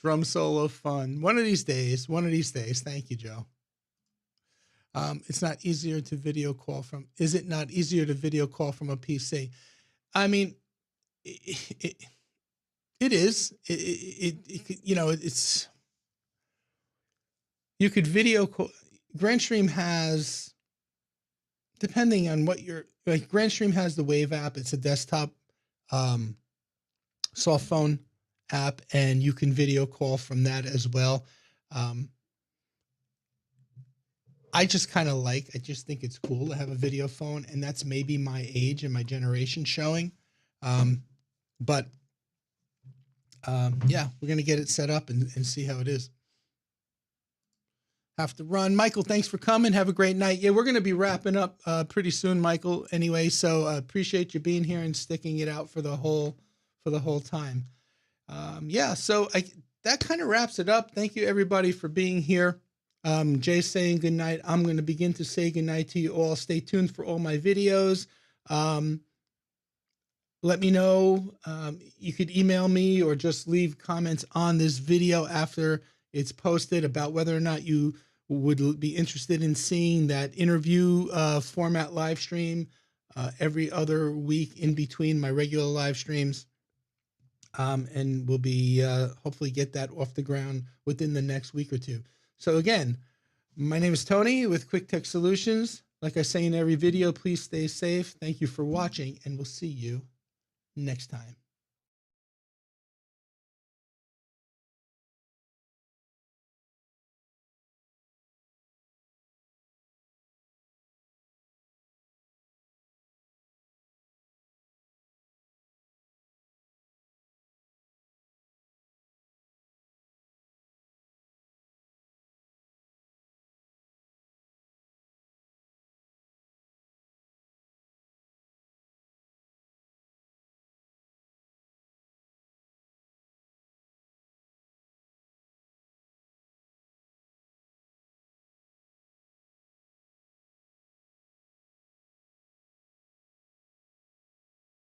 drum solo fun. One of these days. Thank you, Joe. It's not easier to video call from. Is it not easier to video call from a PC? I mean, it is. You know, it's. You could video call. GrandStream has, depending on what you're like. GrandStream has the Wave app. It's a desktop, soft phone app, and you can video call from that as well. I just think it's cool to have a video phone, and that's maybe my age and my generation showing. Yeah, we're going to get it set up and see how it is. Have to run. Michael, thanks for coming. Have a great night. Yeah, we're going to be wrapping up pretty soon, Michael, anyway. So appreciate you being here and sticking it out for the whole time. Yeah, so that kind of wraps it up. Thank you, everybody, for being here. Jay's saying good night. I'm going to begin to say good night to you all. Stay tuned for all my videos. Let me know. You could email me or just leave comments on this video after it's posted about whether or not you would be interested in seeing that interview format live stream every other week in between my regular live streams. And we'll be hopefully get that off the ground within the next week or two. So again, my name is Tony with Quik Tech Solutions. Like I say in every video, please stay safe. Thank you for watching, and we'll see you next time.